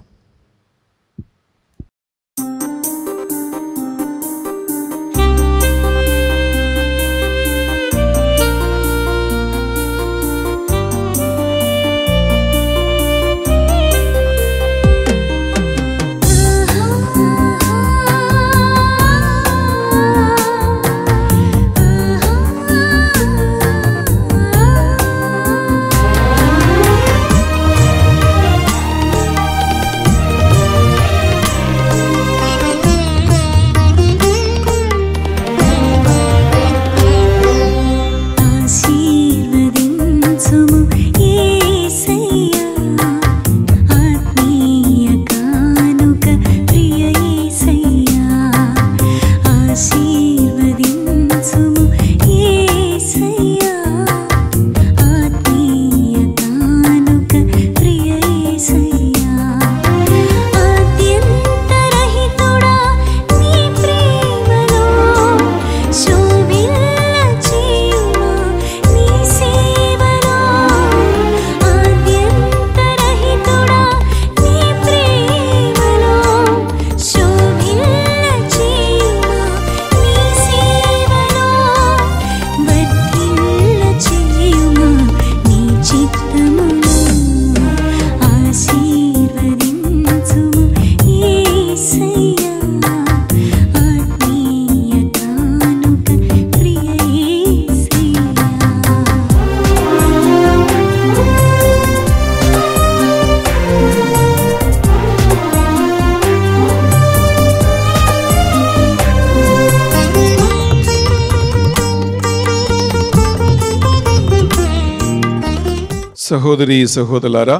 Speaker 1: సహోదరి సహోదరులారా,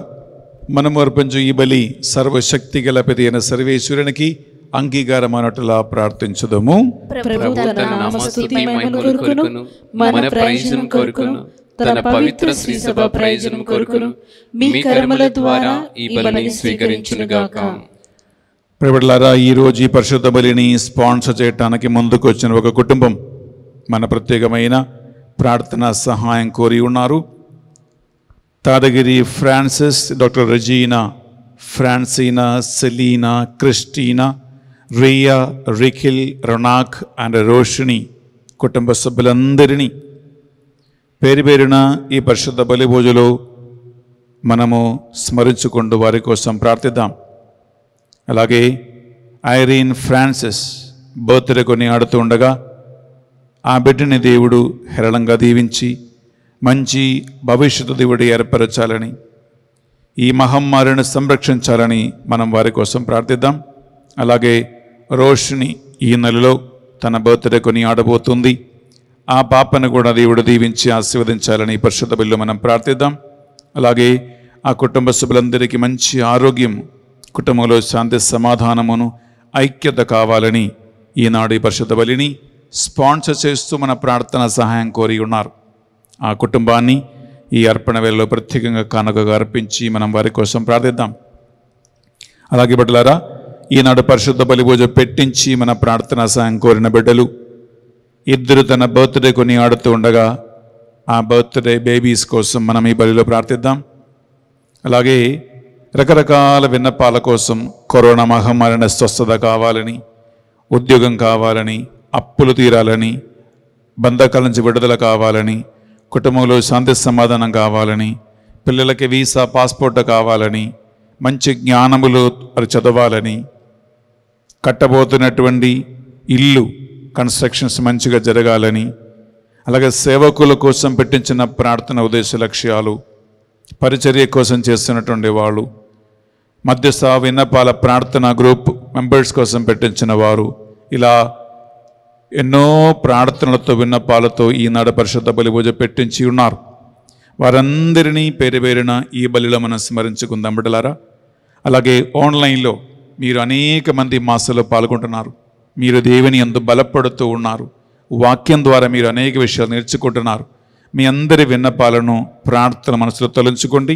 Speaker 1: మనము అర్పించు ఈ బలి సర్వశక్తి గల పెదైన సర్వేశ్వరునికి అంగీకారమనట్లా ప్రార్థించుదము.
Speaker 3: ప్రభు తన నామస్తుతి మహిమ కొరకును మన ప్రయోజనం కొరకును తన పవిత్ర శ్రీ సభ ప్రయోజనం కొరకును మీ కర్మల ద్వారా ఈ బలిని స్వీకరించునుగాక.
Speaker 1: ప్రియలారా, ఈరోజు ఈ పరిశుద్ధ బలిని స్పాన్సర్ చేయడానికి ముందుకు వచ్చిన ఒక కుటుంబం మన ప్రత్యేకమైన ప్రార్థనా సహాయం కోరి ఉన్నారు. Tadagiri Francis, doctor Regina, Francina, Selina, Christina, Rhea, Rikhil, Ronak and Roshini కుటుంబ సభ్యులందరినీ పేరు పేరున ఈ పరిశుద్ధ బలి పూజలో మనము స్మరించుకుంటూ వారి కోసం ప్రార్థిద్దాం. అలాగే ఐరీన్ ఫ్రాన్సిస్ బర్త్డే కొని ఆడుతూ ఉండగా ఆ బిడ్డని దేవుడు హేళంగా దీవించి మంచి భవిష్యత్తు దేవుడు ఏర్పరచాలని, ఈ మహమ్మారిని సంరక్షించాలని మనం వారి కోసం ప్రార్థిద్దాం. అలాగే రోషిని ఈ నెలలో తన బర్త్డే కొని ఆడబోతుంది. ఆ పాపను కూడా దేవుడు దీవించి ఆశీర్వదించాలని పరిశుద్ధ బలిలో మనం ప్రార్థిద్దాం. అలాగే ఆ కుటుంబ సభ్యులందరికీ మంచి ఆరోగ్యం, కుటుంబంలో శాంతి సమాధానమును ఐక్యత కావాలని ఈనాడు ఈ పరిశుద్ధ బలిని స్పాన్సర్ చేస్తూ మన ప్రార్థన సహాయం కోరి ఉన్నారు. ఆ కుటుంబాన్ని ఈ అర్పణ వేళలో ప్రత్యేకంగా కానుకగా అర్పించి మనం వారి కోసం ప్రార్థిద్దాం. అలాగే బిడ్డలారా, ఈనాడు పరిశుద్ధ బలి పూజ పెట్టించి మన ప్రార్థనా సహాయం కోరిన బిడ్డలు ఇద్దరు తన బర్త్డే కొని ఆడుతూ ఉండగా ఆ బర్త్డే బేబీస్ కోసం మనం ఈ బలిలో ప్రార్థిద్దాం. అలాగే రకరకాల విన్నపాల కోసం కరోనా మహమ్మారిని స్వస్థత కావాలని, ఉద్యోగం కావాలని, అప్పులు తీరాలని, బంధకాల నుంచి విడుదల కావాలని, కుటుంబంలో శాంతి సమాధానం కావాలని, పిల్లలకి వీసా పాస్పోర్ట్ కావాలని, మంచి జ్ఞానములు చదవాలని, కట్టబోతున్నటువంటి ఇల్లు కన్స్ట్రక్షన్స్ మంచిగా జరగాలని, అలాగే సేవకుల కోసం పెట్టించిన ప్రార్థన ఉద్దేశ లక్ష్యాలు, పరిచర్య కోసం చేస్తున్నటువంటి వాళ్ళు, మధ్యస్థ విన్నపాల ప్రార్థన గ్రూప్ మెంబర్స్ కోసం పెట్టించిన వారు, ఇలా ఎన్నో ప్రార్థనలతో విన్నపాలతో ఈనాడు పరిశుద్ధ బలి పూజ పెట్టించి ఉన్నారు. వారందరినీ పేరు పేరున ఈ బలిలో మనం స్మరించుకుందాం బిడ్డలారా. అలాగే ఆన్లైన్లో మీరు అనేక మంది మాసలో పాల్గొంటున్నారు. మీరు దేవుని యందు బలపడుతూ ఉన్నారు. వాక్యం ద్వారా మీరు అనేక విషయాలు నేర్చుకుంటున్నారు. మీ అందరి విన్నపాలను ప్రార్థన మనసులో తలంచుకోండి.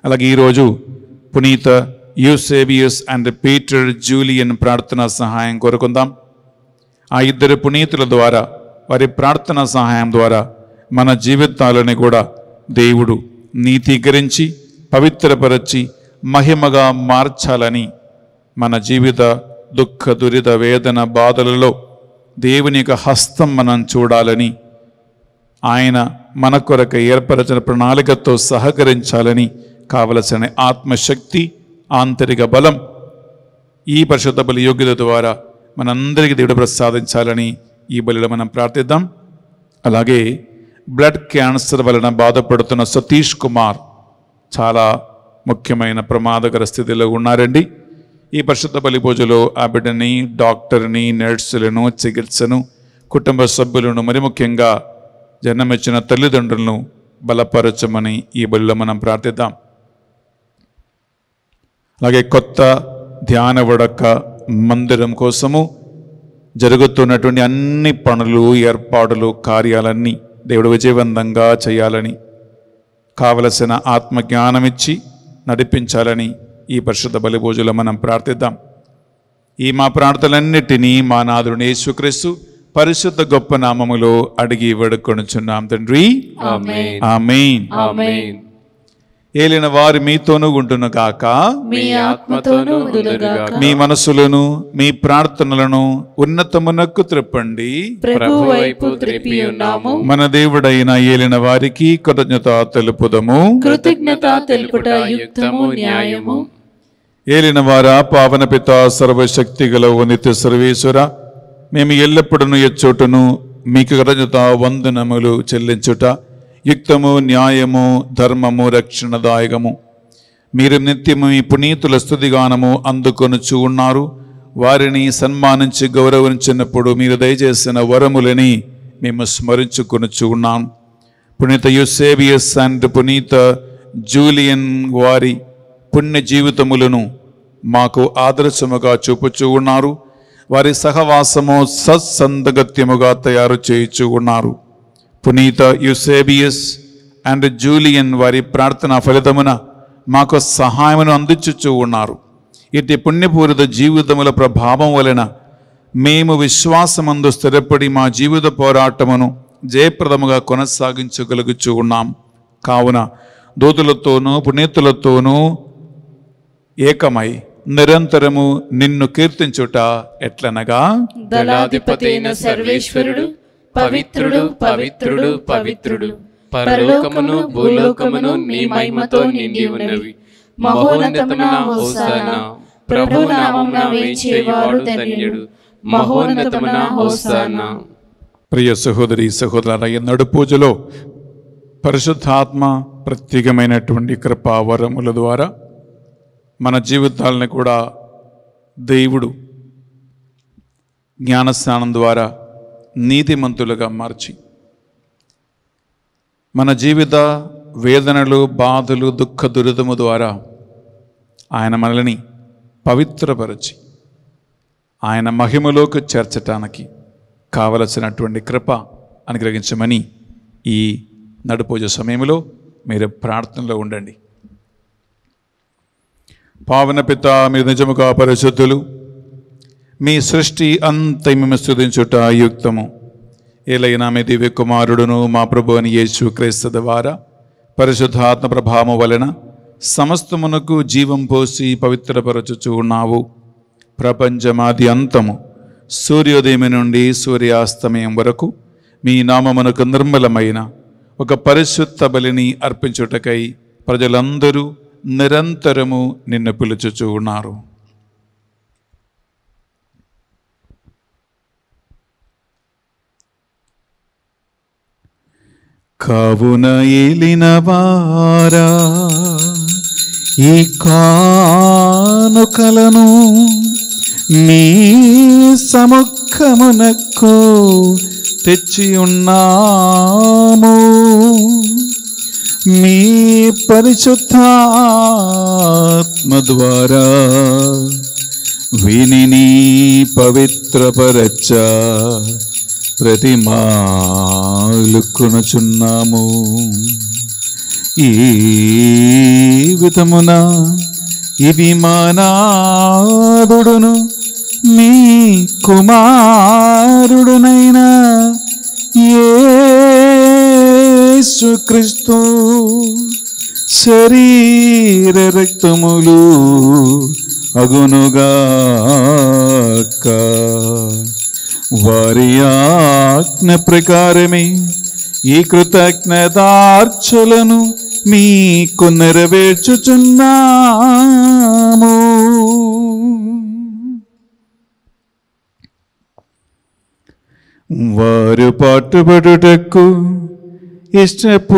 Speaker 1: అలాగే ఈరోజు పునీత యూసేబియస్ అండ్ పీటర్ జూలియన్ ప్రార్థనా సహాయం కోరుకుందాం. ఆ ఇద్దరు పునీతుల ద్వారా, వారి ప్రార్థనా సహాయం ద్వారా మన జీవితాలని కూడా దేవుడు నీతీకరించి పవిత్రపరచి మహిమగా మార్చాలని మన జీవిత దుఃఖ దురిత వేదన బాధలలో దేవుని యొక్క హస్తం మనం చూడాలని ఆయన మన కొరకు ఏర్పరచిన ప్రణాళికతో సహకరించాలని కావలసిన ఆత్మశక్తి ఆంతరిక బలం ఈ పరిశుద్ధ బలి యోగ్యత ద్వారా మనందరికీ దేవుడు ప్రసాదించాలని ఈ బలిలో మనం ప్రార్థిద్దాం. అలాగే బ్లడ్ క్యాన్సర్ వలన బాధపడుతున్న సతీష్ కుమార్ చాలా ముఖ్యమైన ప్రమాదకర స్థితిలో ఉన్నారండి. ఈ పరిశుద్ధ బలి పూజలో ఆ బిడ్డని, డాక్టర్ని, నర్సులను, చికిత్సను, కుటుంబ సభ్యులను, మరి ముఖ్యంగా జన్మనిచ్చిన తల్లిదండ్రులను బలపరచమని ఈ బలిలో మనం ప్రార్థిద్దాం. అలాగే కొత్త ధ్యాన వడక మందిరం కోసము జరుగుతున్నటువంటి అన్ని పనులు, ఏర్పాటులు, కార్యాలన్నీ దేవుడు విజయవంతంగా చేయాలని, కావలసిన ఆత్మజ్ఞానమిచ్చి నడిపించాలని ఈ పరిశుద్ధ బలి పూజలో మనం ప్రార్థిద్దాం. ఈ మా ప్రార్థనలన్నిటినీ మా నాథుడు యేసుక్రీస్తు పరిశుద్ధ గొప్ప నామములో అడిగి వేడుకొనుచున్నాం తండ్రి.
Speaker 3: ఆమేన్.
Speaker 1: ఆమేన్.
Speaker 3: ఆమేన్.
Speaker 1: ఏలిన వారు మీతోనూ ఉండును గాక.
Speaker 2: మీ ఆత్మతోనూ ఉండునుగాక.
Speaker 1: మీ మనసులను, మీ ప్రార్థనలను ఉన్నతమునకు త్రిప్పండి.
Speaker 2: ప్రభు వైపు త్రిప్పి ఉన్నాము.
Speaker 1: మన దేవుడైన ఏలిన వారికి కృతజ్ఞత తెలుపుదము.
Speaker 2: కృతజ్ఞత తెలుపుట యుక్తము, న్యాయము.
Speaker 1: ఏలిన వారా, పావన పిత, సర్వశక్తి గల నిత్య సర్వేశ్వర, మేము ఎల్లప్పుడూ ఎచ్చోటును మీకు కృతజ్ఞత వందనములు చెల్లించుట యుక్తము, న్యాయము, ధర్మము, రక్షణదాయకము. మీరు నిత్యము మీ పునీతుల స్తుతిగానము అందుకొనుచు ఉన్నారు. వారిని సన్మానించి గౌరవించినప్పుడు మీరు దయచేసిన వరములని మేము స్మరించుకొనుచు ఉన్నాం. పునీత యూసేబియస్ అండ్ పునీత జూలియన్ వారి పుణ్య జీవితములను మాకు ఆదర్శముగా చూపుచూ ఉన్నారు. వారి సహవాసము సత్సంగత్యముగా తయారు చేయుచూ ఉన్నారు. పునీత యూసేబియస్ అండ్ జూలియన్ వారి ప్రార్థన ఫలితమున మాకు సహాయమును అందించుచూ ఉన్నారు. ఇటు పుణ్యపూరిత జీవితముల ప్రభావం వలన మేము విశ్వాసమందు స్థిరపడి మా జీవిత పోరాటమును జయప్రదముగా కొనసాగించగలుగుచూ ఉన్నాం. కావున దూతులతోనూ పునీతులతోనూ ఏకమై నిరంతరము నిన్ను కీర్తించుట ఎట్లనగా,
Speaker 2: దళాధిపతైన సర్వేశ్వరుడు పవిత్రుడు, పవిత్రుడు, పవిత్రుడు.
Speaker 3: పరలోకమును భూలోకమును నీ మహిమతో నిండి ఉన్నవి. మహోన్నతమున హోసానా. ప్రభు నామమున వేచేవాడు ధన్యుడు. మహోన్నతమున హోసానా.
Speaker 1: ప్రియ సహోదరి సహోదరులారా, ఎన్నడు పూజలో పరిశుద్ధాత్మ ప్రత్యేకమైనటువంటి కృపావరముల ద్వారా మన జీవితాలను కూడా దేవుడు జ్ఞానస్నానం ద్వారా నీతిమంతులుగా మార్చి మన జీవిత వేదనలు, బాధలు, దుఃఖ దురితము ద్వారా ఆయన మనల్ని పవిత్రపరిచి ఆయన మహిమలోకి చేర్చటానికి కావలసినటువంటి కృప అనుగ్రహించమని ఈ నడుపూజ సమయంలో మీరు ప్రార్థనలో ఉండండి. పావన పిత, మీరు నిజముగా పరిశుద్ధులు. మీ సృష్టి అంత మేము స్తుతించుట యుక్తము. ఏలైనా మీ దివ్య కుమారుడును మా ప్రభు అని యేసు క్రీస్తు ద్వారా పరిశుద్ధాత్మ ప్రభావం వలన సమస్తమునకు జీవం పోసి పవిత్రపరచుచు ఉన్నావు. ప్రపంచమాది అంతము సూర్యోదయం నుండి సూర్యాస్తమయం వరకు మీ నామమునకు నిర్మలమైన ఒక పరిశుద్ధ బలిని అర్పించుటకై ప్రజలందరూ నిరంతరము నిన్ను పిలుచుచూ ఉన్నారు. కావున ఏలినవారా, ఈ కానుకలను మీ సముఖమునకు తెచ్చి ఉన్నాము. మీ పరిశుద్ధాత్మ ద్వారా వినిని పవిత్రపరచ ప్రతిమాలుకొనుచున్నాము. ఈ విధమున ఇది మా నాథుడును మీ కుమారుడునైన యేసుక్రీస్తు శరీర రక్తములు అగునుగాక. వారి ఆజ్ఞ ప్రకారమే ఈ కృతజ్ఞతార్చలను మీకు నెరవేర్చుచున్నాము. వారు పాటుపడుటకు ఇష్టపూర్తిగా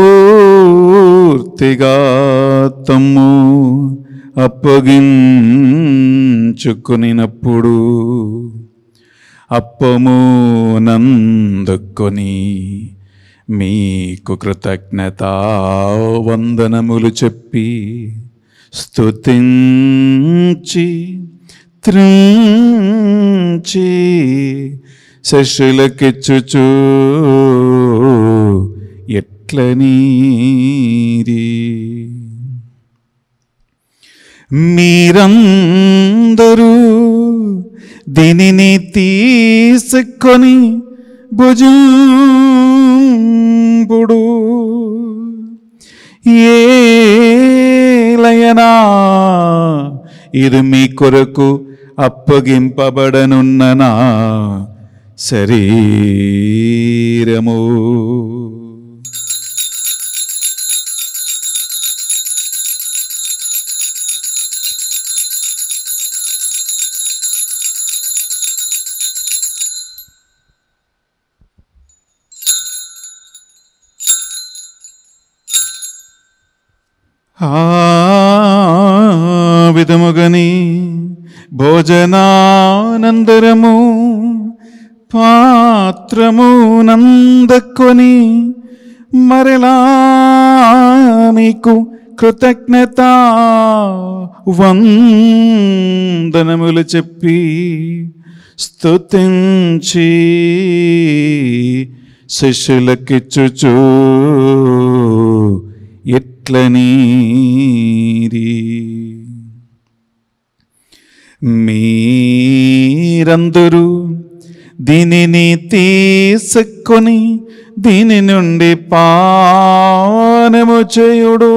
Speaker 1: తమ్ము అప్పగించుకునినప్పుడు అప్పము నందుకొని మీకు కృతజ్ఞతా వందనములు చెప్పి స్తుతించి త్రించి శిష్యులకిచ్చుచు ఎట్లనీరి, మీరందరూ దీనిని తీసుకొని భుజింపుడు. ఏలయనా ఇది మీ కొరకు అప్పగింపబడనున్న నా శరీరము. ఆ విధముగని భోజనానందరము పాత్రము నందకొని మరలా మీకు కృతజ్ఞత వందనములు చెప్పి స్తుతించి శిష్యులకిచ్చుచు ఎట్లనీరి, మీరందరూ దీనిని తీసుకొని దీని నుండి పానము చేయుడు.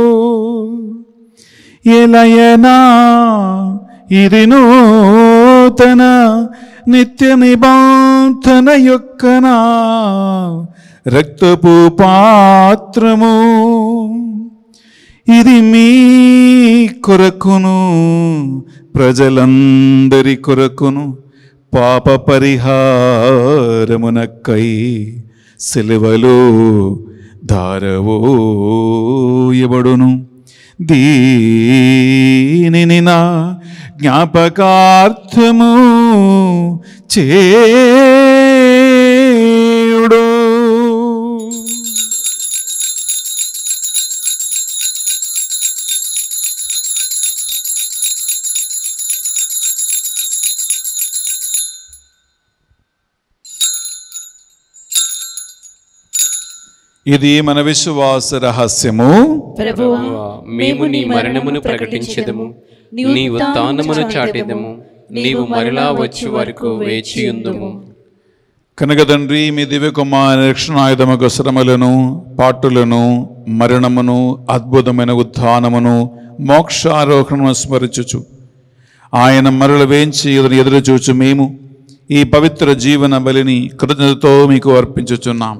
Speaker 1: ఎలయనా ఇది నూతన నిత్య నిబంధన యొక్క నా రక్తపు పాత్రము. ఇది మీ కొరకును ప్రజలందరి కొరకును పాప పరిహారమునకై సిలువలో ధారవోయబడును. దీనిని నా జ్ఞాపకార్థము చేయుడు. ఇది మన విశ్వాస రహస్యము.
Speaker 2: ప్రభువా,
Speaker 3: మేము నీ మరణమును ప్రకటించెదము, నీ ఉత్థానమును చాటెదము, నీవు మరలా వచ్చే వరకు వేచియుందుము.
Speaker 1: కనుక తండ్రి, మీ దివ్య కుమార రక్షణాయుధముకు శ్రమలను, పాటులను, మరణమును, అద్భుతమైన ఉత్థానమును, మోక్షారోహణను స్మరించుచు ఆయన మరల వేంచి ఎదురు చూచు మేము ఈ పవిత్ర జీవన బలిని కృతజ్ఞతతో మీకు అర్పించుచున్నాం.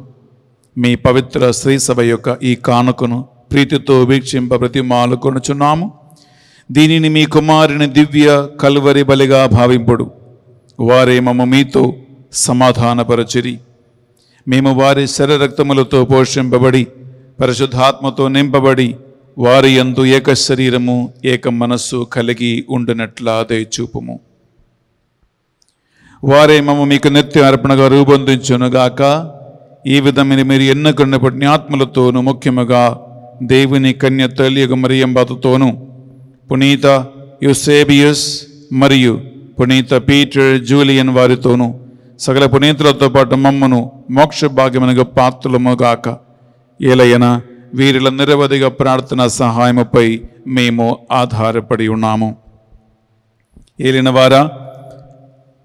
Speaker 1: మీ పవిత్ర శ్రీ సభ యొక్క ఈ కానుకను ప్రీతితో వీక్షింప ప్రతిమాలు కొనుచున్నాము. దీనిని మీ కుమారుని దివ్య కల్వరి బలిగా భావింపుడు. వారే మమ్మ మీతో సమాధానపరచిరి. మేము వారి శరీరక్తములతో పోషింపబడి పరిశుద్ధాత్మతో నింపబడి వారి యందు ఏక శరీరము ఏక మనస్సు కలిగి ఉండినట్లా దయచూపుము. వారే మమ్మ మీకు నిత్య అర్పణగా రూపొందించునుగాక. ఈ విధమైన మీరు ఎన్నుకున్న పుణ్యాత్మలతోనూ, ముఖ్యముగా దేవుని కన్య తల్లి మరియంబతతోనూ, పునీత యూసేబియస్ మరియు పునీత పీటర్ జూలియన్ వారితోనూ, సకల పునీతులతో పాటు మమ్మను మోక్ష భాగ్యమునగా పాత్రలముగాక. ఏలయన వీరిల నిరవధిగా ప్రార్థన సహాయముపై మేము ఆధారపడి ఉన్నాము. ఏలిన వారా,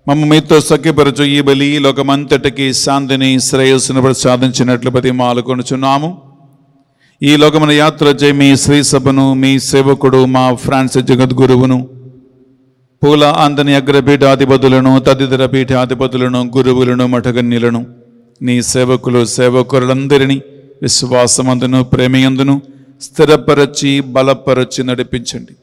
Speaker 1: మమ్మ మీతో సఖ్యపరచు ఈ బలి లోకమంతటికి శాంతిని శ్రేయస్సును ప్రసాదించినట్లు ప్రతిమాలు కొనుచున్నాము. ఈ లోకమున యాత్ర చేయి మీ శ్రీ సభను మీ సేవకుడు మా ఫ్రాన్సిస్ జగద్గురువును పూల అందని అగ్రపీఠాధిపతులను తదితర పీఠాధిపతులను గురువులను మఠగన్యులను నీ సేవకులు సేవకులందరినీ విశ్వాసమందును ప్రేమయందును స్థిరపరచి బలపరచి నడిపించండి.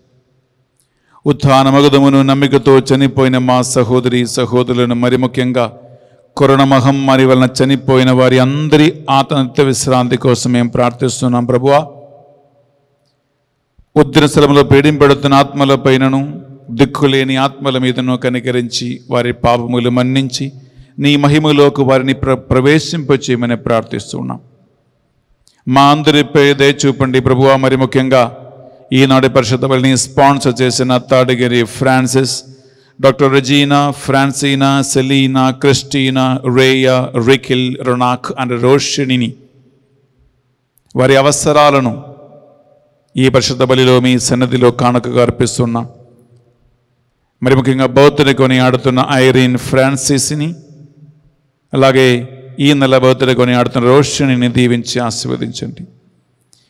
Speaker 1: ఉత్థానమగుదమును నమ్మికతో చనిపోయిన మా సహోదరి సహోదరులను మరి ముఖ్యంగా కరోనా మహమ్మారి వలన చనిపోయిన వారి అందరి ఆత్మహత్య విశ్రాంతి కోసం మేము ప్రార్థిస్తున్నాం. ప్రభువా, ఉద్రస్థలములో పీడింపడుతున్న ఆత్మల పైనను దిక్కులేని ఆత్మల మీదను కనికరించి వారి పాపములు మన్నించి నీ మహిమలోకి వారిని ప్రవేశింపచేయమని ప్రార్థిస్తున్నాం. మా అందరిపై దయ చూపండి ప్రభువా. మరి ముఖ్యంగా ఈనాటి పరిషత్ బలిని స్పాన్సర్ చేసిన Tadigiri Francis, doctor Regina, Francina, Selina, Christina, Rhea, Rikhil, Ronak and రోషిణిని వారి అవసరాలను ఈ పరిషత్ బలిలో మీ సన్నిధిలో కానుకగా అర్పిస్తున్నాం. మరి ముఖ్యంగా బౌద్ధని కొని ఆడుతున్న ఐరీన్ ఫ్రాన్సిస్ని, అలాగే ఈ నెల బౌద్ధని కొని ఆడుతున్న రోషిణిని దీవించి ఆశీర్వదించండి.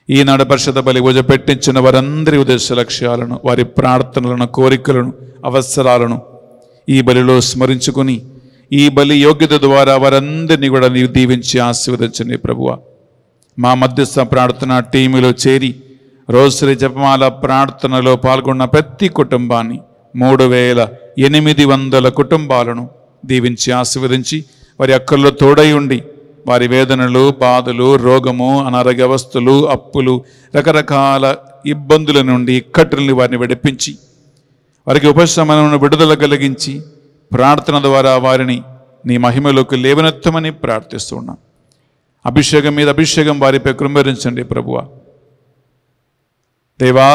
Speaker 1: ఈనాడు పరిషత్ బలి పూజ పెట్టించిన వారందరి ఉద్దేశ లక్ష్యాలను, వారి ప్రార్థనలను, కోరికలను, అవసరాలను ఈ బలిలో స్మరించుకుని ఈ బలి యోగ్యత ద్వారా వారందరినీ కూడా నీవు దీవించి ఆశీర్వదించండి ప్రభువా. మా మధ్యస్థ ప్రార్థన టీములో చేరి రోజుశ్రీ జపమాల ప్రార్థనలో పాల్గొన్న ప్రతి కుటుంబాన్ని 3800 కుటుంబాలను దీవించి ఆశీర్వదించి వారి అక్కల్లో తోడై ఉండి వారి వేదనలు, బాధలు, రోగము, అనారోగ్య అవస్థలు, అప్పులు, రకరకాల ఇబ్బందుల నుండి ఇక్కట్లని వారిని విడిపించి వారికి ఉపశమనమును విడుదల కలిగించి ప్రార్థన ద్వారా వారిని నీ మహిమలోకి లేవనెత్తమని ప్రార్థిస్తున్నాం. అభిషేకం మీద అభిషేకం వారిపై కృంభరించండి ప్రభువా. దేవా,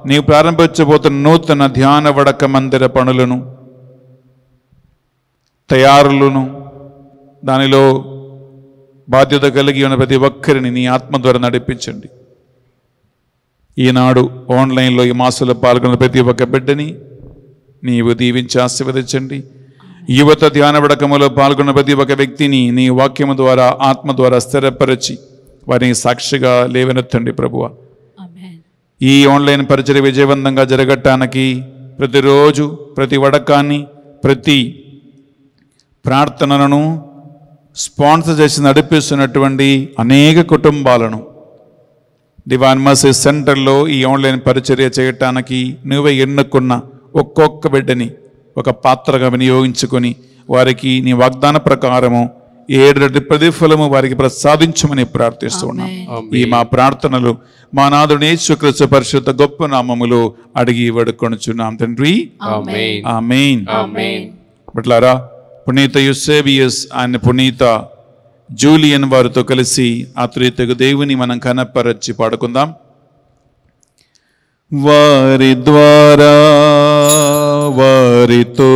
Speaker 1: నీవు ప్రారంభించబోతున్న నూతన ధ్యాన వడక మందిర పనులను, తయారులను, దానిలో బాధ్యత కలిగి ఉన్న ప్రతి ఒక్కరిని నీ ఆత్మ ద్వారా నడిపించండి. ఈనాడు ఆన్లైన్లో ఈ మాసంలో పాల్గొన్న ప్రతి ఒక్క బిడ్డని నీవు దీవించి ఆశీర్వదించండి. యువత ధ్యాన వడకములో పాల్గొన్న ప్రతి ఒక్క వ్యక్తిని నీ వాక్యము ద్వారా ఆత్మ ద్వారా స్థిరపరిచి వారిని సాక్షిగా లేవనెత్తండి ప్రభువా. ఈ ఆన్లైన్ పరిచర్య విజయవంతంగా జరగటానికి ప్రతిరోజు ప్రతి వడకాన్ని, ప్రతి ప్రార్థనలను స్పాన్సర్ చేసి నడిపిస్తున్నటువంటి అనేక కుటుంబాలను డివైన్ మర్సీ సెంటర్లో ఈ ఆన్లైన్ పరిచర్య చేయటానికి నువ్వే ఎన్నుకున్న ఒక్కొక్క బిడ్డని ఒక పాత్రగా వినియోగించుకొని వారికి నీ వాగ్దాన ప్రకారము 7 రెట్ల ప్రతిఫలము వారికి ప్రసాదించమని ప్రార్థిస్తున్నాం. ఈ మా ప్రార్థనలు మా నాథుడు యేసుక్రీస్తు పరిశుద్ధ గొప్ప నామములో అడిగి వేడుకొనుచున్నాం తండ్రి, ఆమేన్. బిడ్డలారా, పునీత యూసేబియస్ అండ్ పునీత జూలియన్ వారితో కలిసి ఆ త్రియేక దేవుని మనం కనపరచి పాడుకుందాం. వారి ద్వారా, వారితో,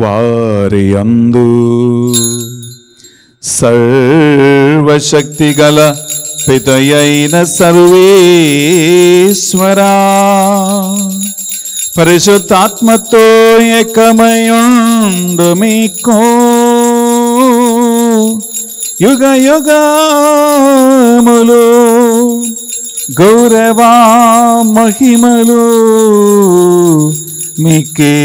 Speaker 1: వారి అందు సర్వశక్తి గల పితయైన సర్వేశ్వరా పరిశుద్ధాత్మతో ఏకమయుండు మీకు యుగ యుగములు గౌరవ మహిమలు మీకే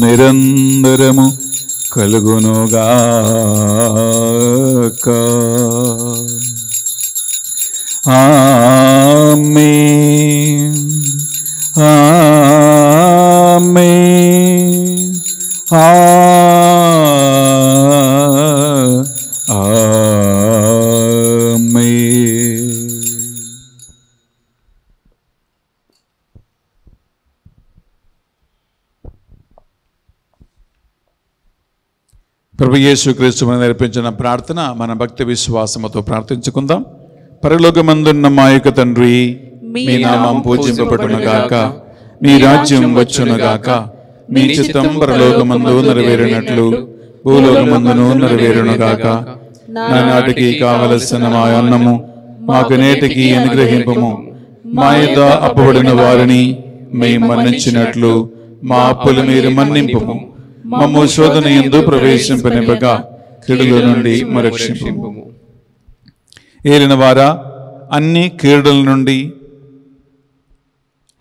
Speaker 1: నిరంతరము కలుగునుగాక. ఆమేన్, ఆమేన్, ఆమేన్. ప్రభు యేసుక్రీస్తు మనం నేర్పించిన ప్రార్థన మన భక్తి విశ్వాసముతో ప్రార్థించుకుందాం. పరలోకమందున్న మా యొక్క తండ్రి, మీ నామం పూజింపబడునుగాక, మీ రాజ్యం వచ్చునుగాక, మీ చిత్తం పరలోకమందు నెరవేరినట్లు భూలోకమందును నెరవేరునుగాక. నానాటికి కావలసిన మా అన్నము మాకు నేటికి అనుగ్రహింపము. మా యొద్ద అప్పుబడిన వారిని మేము మన్నించినట్లు మా అప్పులు మీరు మన్నింపము. మమ్ము శోధన యందు ప్రవేశింపనివ్వక కీడుల నుండి రక్షింపుము. ఏలినవారా, అన్ని కీడుల నుండి,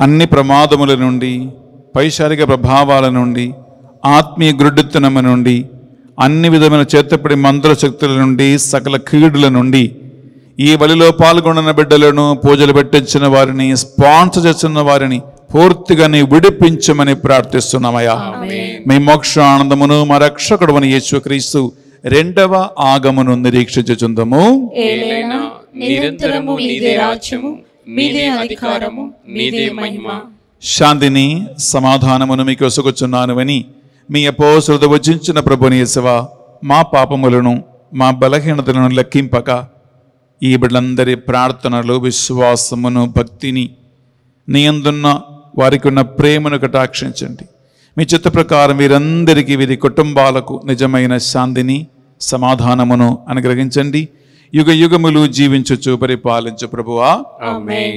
Speaker 1: అన్ని ప్రమాదముల నుండి, పైశారిక ప్రభావాల నుండి, ఆత్మీయ గురుడుతనము నుండి, అన్ని విధమైన చేతపడి మంత్ర శక్తుల నుండి, సకల కీడుల నుండి ఈ బలిలో పాల్గొన్న బిడ్డలను, పూజలు పెట్టించిన వారిని, స్పాన్సర్ చేస్తున్న వారిని పూర్తిగా నీ విడిపించమని ప్రార్థిస్తున్నామయ్యా. మీ మోక్ష ఆనందమును మా రక్షకుడవని యేసుక్రీస్తు రెండవ ఆగమను నిరీక్షించుచుందము.
Speaker 3: ఏలైనా నిరంతరము నీదే రాజ్యము, మీదే అధికారము, మీదే మహిమ.
Speaker 1: శాంతిని సమాధానమును మీకు ఒసుగుచున్నానువని మీ అపోస్తలుడు వచించిన ప్రభుని యేసువా, మా పాపములను మా బలహీనతలను లెక్కింపక ఈ బిడ్డలందరి ప్రార్థనలు, విశ్వాసమును, భక్తిని, నీ యందున్న వారికి ఉన్న ప్రేమను కటాక్షించండి. మీ చిత్త ప్రకారం వీరందరికీ, వీరి కుటుంబాలకు నిజమైన శాంతిని, సమాధానమును అనుగ్రహించండి. యుగ యుగములు జీవించుచు పరిపాలించు ప్రభువా.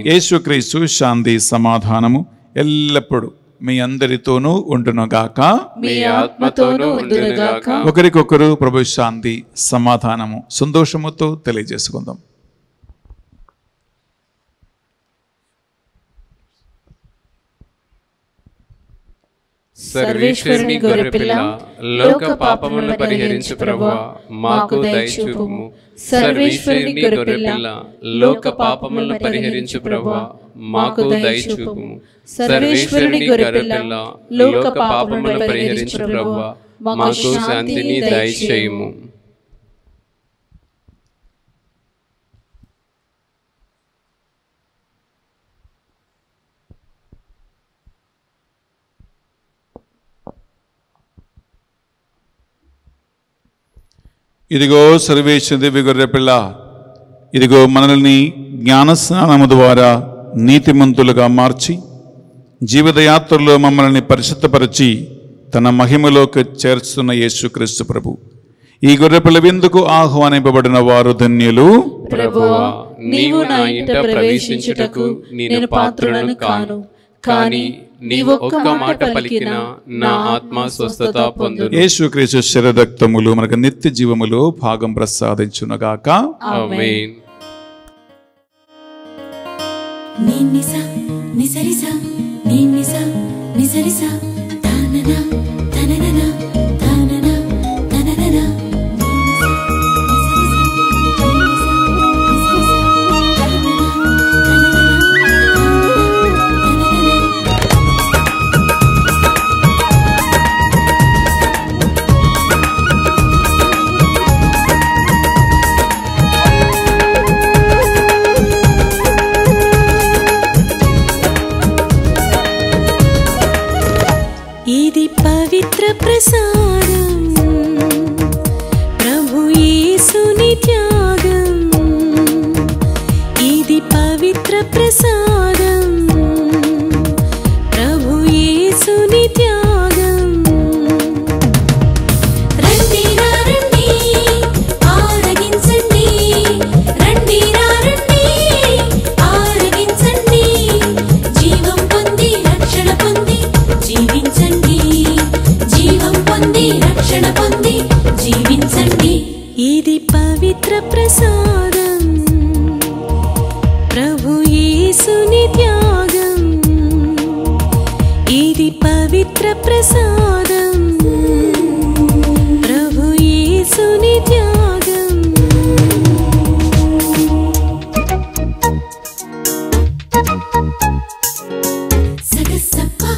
Speaker 1: యేసుక్రీస్తు శాంతి సమాధానము ఎల్లప్పుడూ మీ అందరితోనూ ఉండునుగాక,
Speaker 3: మీ ఆత్మతోనూ ఉండునుగాక.
Speaker 1: ఒకరికొకరు ప్రభు శాంతి సమాధానము సంతోషముతో తెలియజేసుకుందాం.
Speaker 3: సర్వేశ్వరుని గొర్రెపిల్ల, లోక పాపములను పరిహరించు ప్రభువా, మాకు దయచూపుము. సర్వేశ్వరుని గొర్రెపిల్ల, లోక పాపములను పరిహరించు ప్రభువా, మాకు దయచూపుము. సర్వేశ్వరుని గొర్రెపిల్ల, లోక పాపములను పరిహరించు ప్రభువా, మాకు శాంతిని దయచేయుము.
Speaker 1: ఇదిగో సర్వేశ్వర దివ్య గొర్రెపిల్ల, ఇదిగో మనల్ని జ్ఞానస్నానము ద్వారా నీతిమంతులుగా మార్చి జీవితయాత్రలో మమ్మల్ని పరిశుద్ధపరిచి తన మహిమలోకి చేర్చుతున్న యేసుక్రీస్తు ప్రభు. ఈ గొర్రెపిల్ల విందుకు ఆహ్వానింపబడిన వారు ధన్యులు.
Speaker 3: ప్రభువా, నీవు నా ఇంట ప్రవేశించుటకు నేను పాత్రుడను కాను, కానీ నీవు ఒక్క మాట పలికినా నా ఆత్మ స్వస్థత పొందును.
Speaker 1: యేసుక్రీస్తు శరీరరక్తములు మనకు నిత్య జీవములో భాగం ప్రసాదించునుగాక.
Speaker 3: ఆమేన్.
Speaker 2: నినిసా నిసరిసా నినిసా నిసరిసా తాననా తనననా తాననా తనననా ఇది పవిత్ర ప్రసాదం, ప్రభు యేసుని త్యాగం. ఇది పవిత్ర ప్రసాదం, ప్రభు యేసుని త్యాగం. రండి రండి ఆరగించండి, రండి రండి ఆరగించండి, జీవం పొంది రక్షణ పొంది జీవించండి, జీవం పొంది రక్షణ పొంది జీవించండి. ఇది పవిత్ర ప్రసాదం, ప్రభు యేసుని త్యాగం. ఇది పవిత్ర ప్రసాదం, ప్రభు యేసుని త్యాగం. సగసపా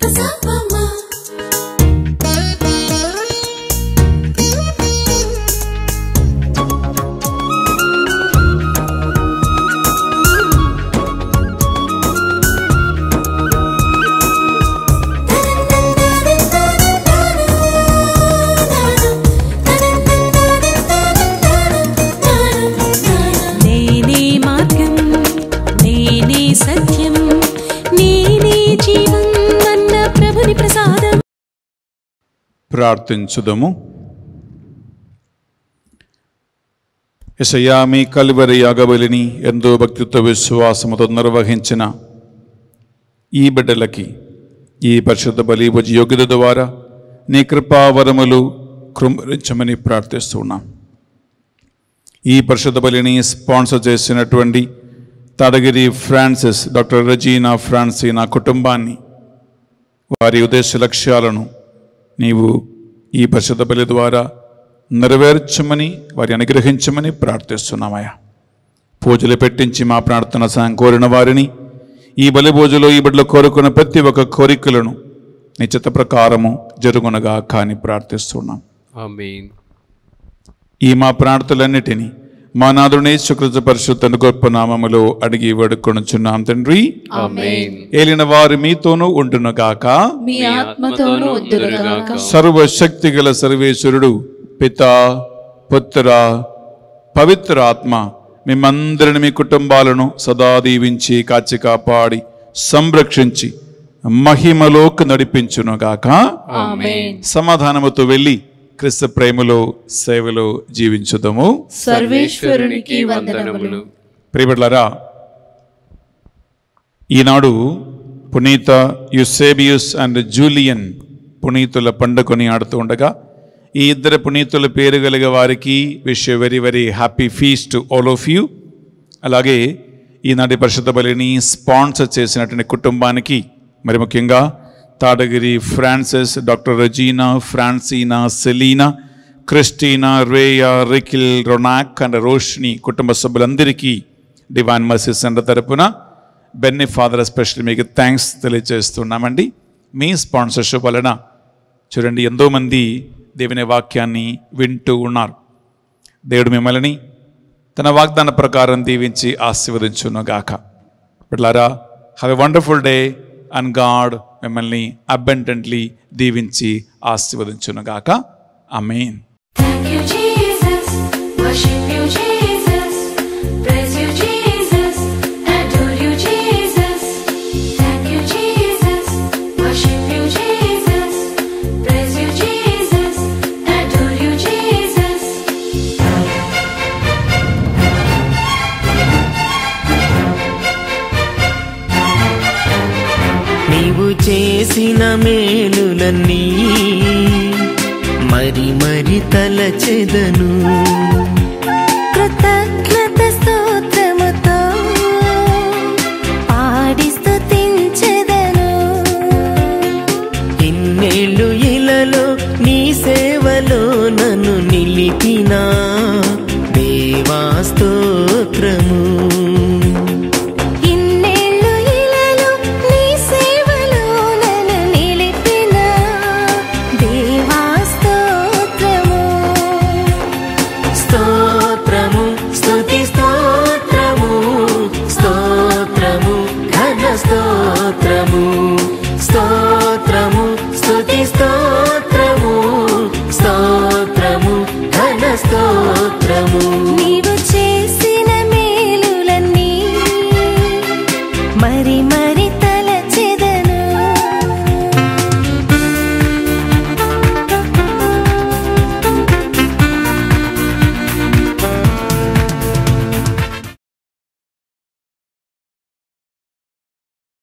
Speaker 2: తసపమా నేనే మార్గం, నేనే సత్యం, నేనే జీవం అన్న ప్రభుని ప్రసాదం.
Speaker 1: ప్రార్థించుదము. యేసయ్యా, మీ కల్వరి యాగబలిని ఎంతో భక్తితో విశ్వాసముతో నిర్వహించిన ఈ బిడ్డలకి ఈ పరిశుద్ధ బలి భుజ యోగ్యత ద్వారా నీ కృపావరములు కృంభరించమని ప్రార్థిస్తున్నాం. ఈ పరిశుద్ధ బలిని స్పాన్సర్ చేసినటువంటి తాడగిరి ఫ్రాన్సిస్, డాక్టర్ రెజీనా ఫ్రాన్సినా కుటుంబాన్ని, వారి ఉద్దేశ లక్ష్యాలను నీవు ఈ పరిశుద్ధ బలి ద్వారా నెరవేర్చమని, వారి అనుగ్రహించమని ప్రార్థిస్తున్నామయ్యా. పూజలు పెట్టించి మా ప్రార్థన సాయం కోరిన వారిని, ఈ బలి పూజలో ఈ బిడ్డలు కోరుకున్న ప్రతి ఒక్క కోరికలను నిశ్చిత ప్రకారము జరుగునగా కానీ ప్రార్థిస్తున్నాం.
Speaker 3: ఆమేన్.
Speaker 1: ఈ మా ప్రార్థనలన్నిటినీ మా నాథుని యేసుక్రీస్తు పరిశుద్ధ గొప్ప నామములో అడిగి వేడుకొనుచున్నాం తండ్రి.
Speaker 3: ఆమేన్.
Speaker 1: ఏలిన వారు మీతోనూ ఉండునుగాక.
Speaker 2: మీ ఆత్మతోనూ ఉండునుగాక.
Speaker 1: సర్వశక్తి గల సర్వేశ్వరుడు పితా, పుత్ర, పవిత్ర ఆత్మ మిమ్మందరిని, మీ కుటుంబాలను సదా దీవించి కాచి కాపాడి సంరక్షించి మహిమలోకి నడిపించునుగాక.
Speaker 2: ఆమేన్.
Speaker 1: సమాధానముతో వెళ్ళి క్రీస్తు ప్రేమలో సేవలో జీవించుదాము.
Speaker 2: సర్వేశ్వరునికి వందనములు.
Speaker 1: ప్రియబిడ్డలారా, ఈనాడు పునీత యుసేబియస్ అండ్ జూలియన్ పునీతుల పండుగని ఆడుతూ ఉండగా, ఈ ఇద్దరు పునీతుల పేరు కలిగే వారికి wish very very happy feast to all of you. అలాగే ఈనాటి పరిశుద్ధ బలిని స్పాన్సర్ చేసినటువంటి కుటుంబానికి, మరి ముఖ్యంగా Tadagiri Francis, doctor Regina Francina, Selina, Christina, Rhea, Rikhil, Ronak and Roshni కుటుంబ సభ్యులందరికీ డివైన్ మర్సీ సెంటర్ తరపున బెన్నీ ఫాదర్ స్పెషల్ మీకు థ్యాంక్స్ తెలియజేస్తున్నామండి. మీ స్పాన్సర్షిప్ వలన చూడండి ఎంతోమంది దేవుని వాక్యాన్ని వింటూ ఉన్నారు. దేవుడు మిమ్మల్ని తన వాగ్దాన ప్రకారం దీవించి ఆశీర్వదించునుగాక. బిడ్డలారా, have a wonderful day and God మిమ్మల్ని అబండెంట్లీ దీవించి ఆశీర్వదించునుగాక. ఆమేన్.
Speaker 6: Thank you, Jesus. Worship you, Jesus. Praise you, Jesus. Adore you, Jesus. Thank you, Jesus. Worship you, Jesus. Praise you, Jesus. Adore you, Jesus.
Speaker 4: నీవు చేసిన మేలులన్నీ మరి మరి తలచెదను.
Speaker 6: కృతజ్ఞత స్తోత్రముతో పాడి స్తుతించెదను.
Speaker 4: ఇన్నేళ్ళు ఇలలో నీ సేవలో నన్ను నిలిపిన దేవా స్తోత్రము.
Speaker 6: ఇన్నేళ్ళు ఇలలో నీ సేవలో నన్ను నిలిపిన దేవా స్తోత్రము.
Speaker 4: స్తోత్రము, స్తుతి స్తోత్రము, స్తోత్రము, ఘన స్తోత్రము, స్తోత్రము, స్తుతి స్తోత్రము, స్తోత్రము, ఘన స్తోత్రము.
Speaker 6: నీవే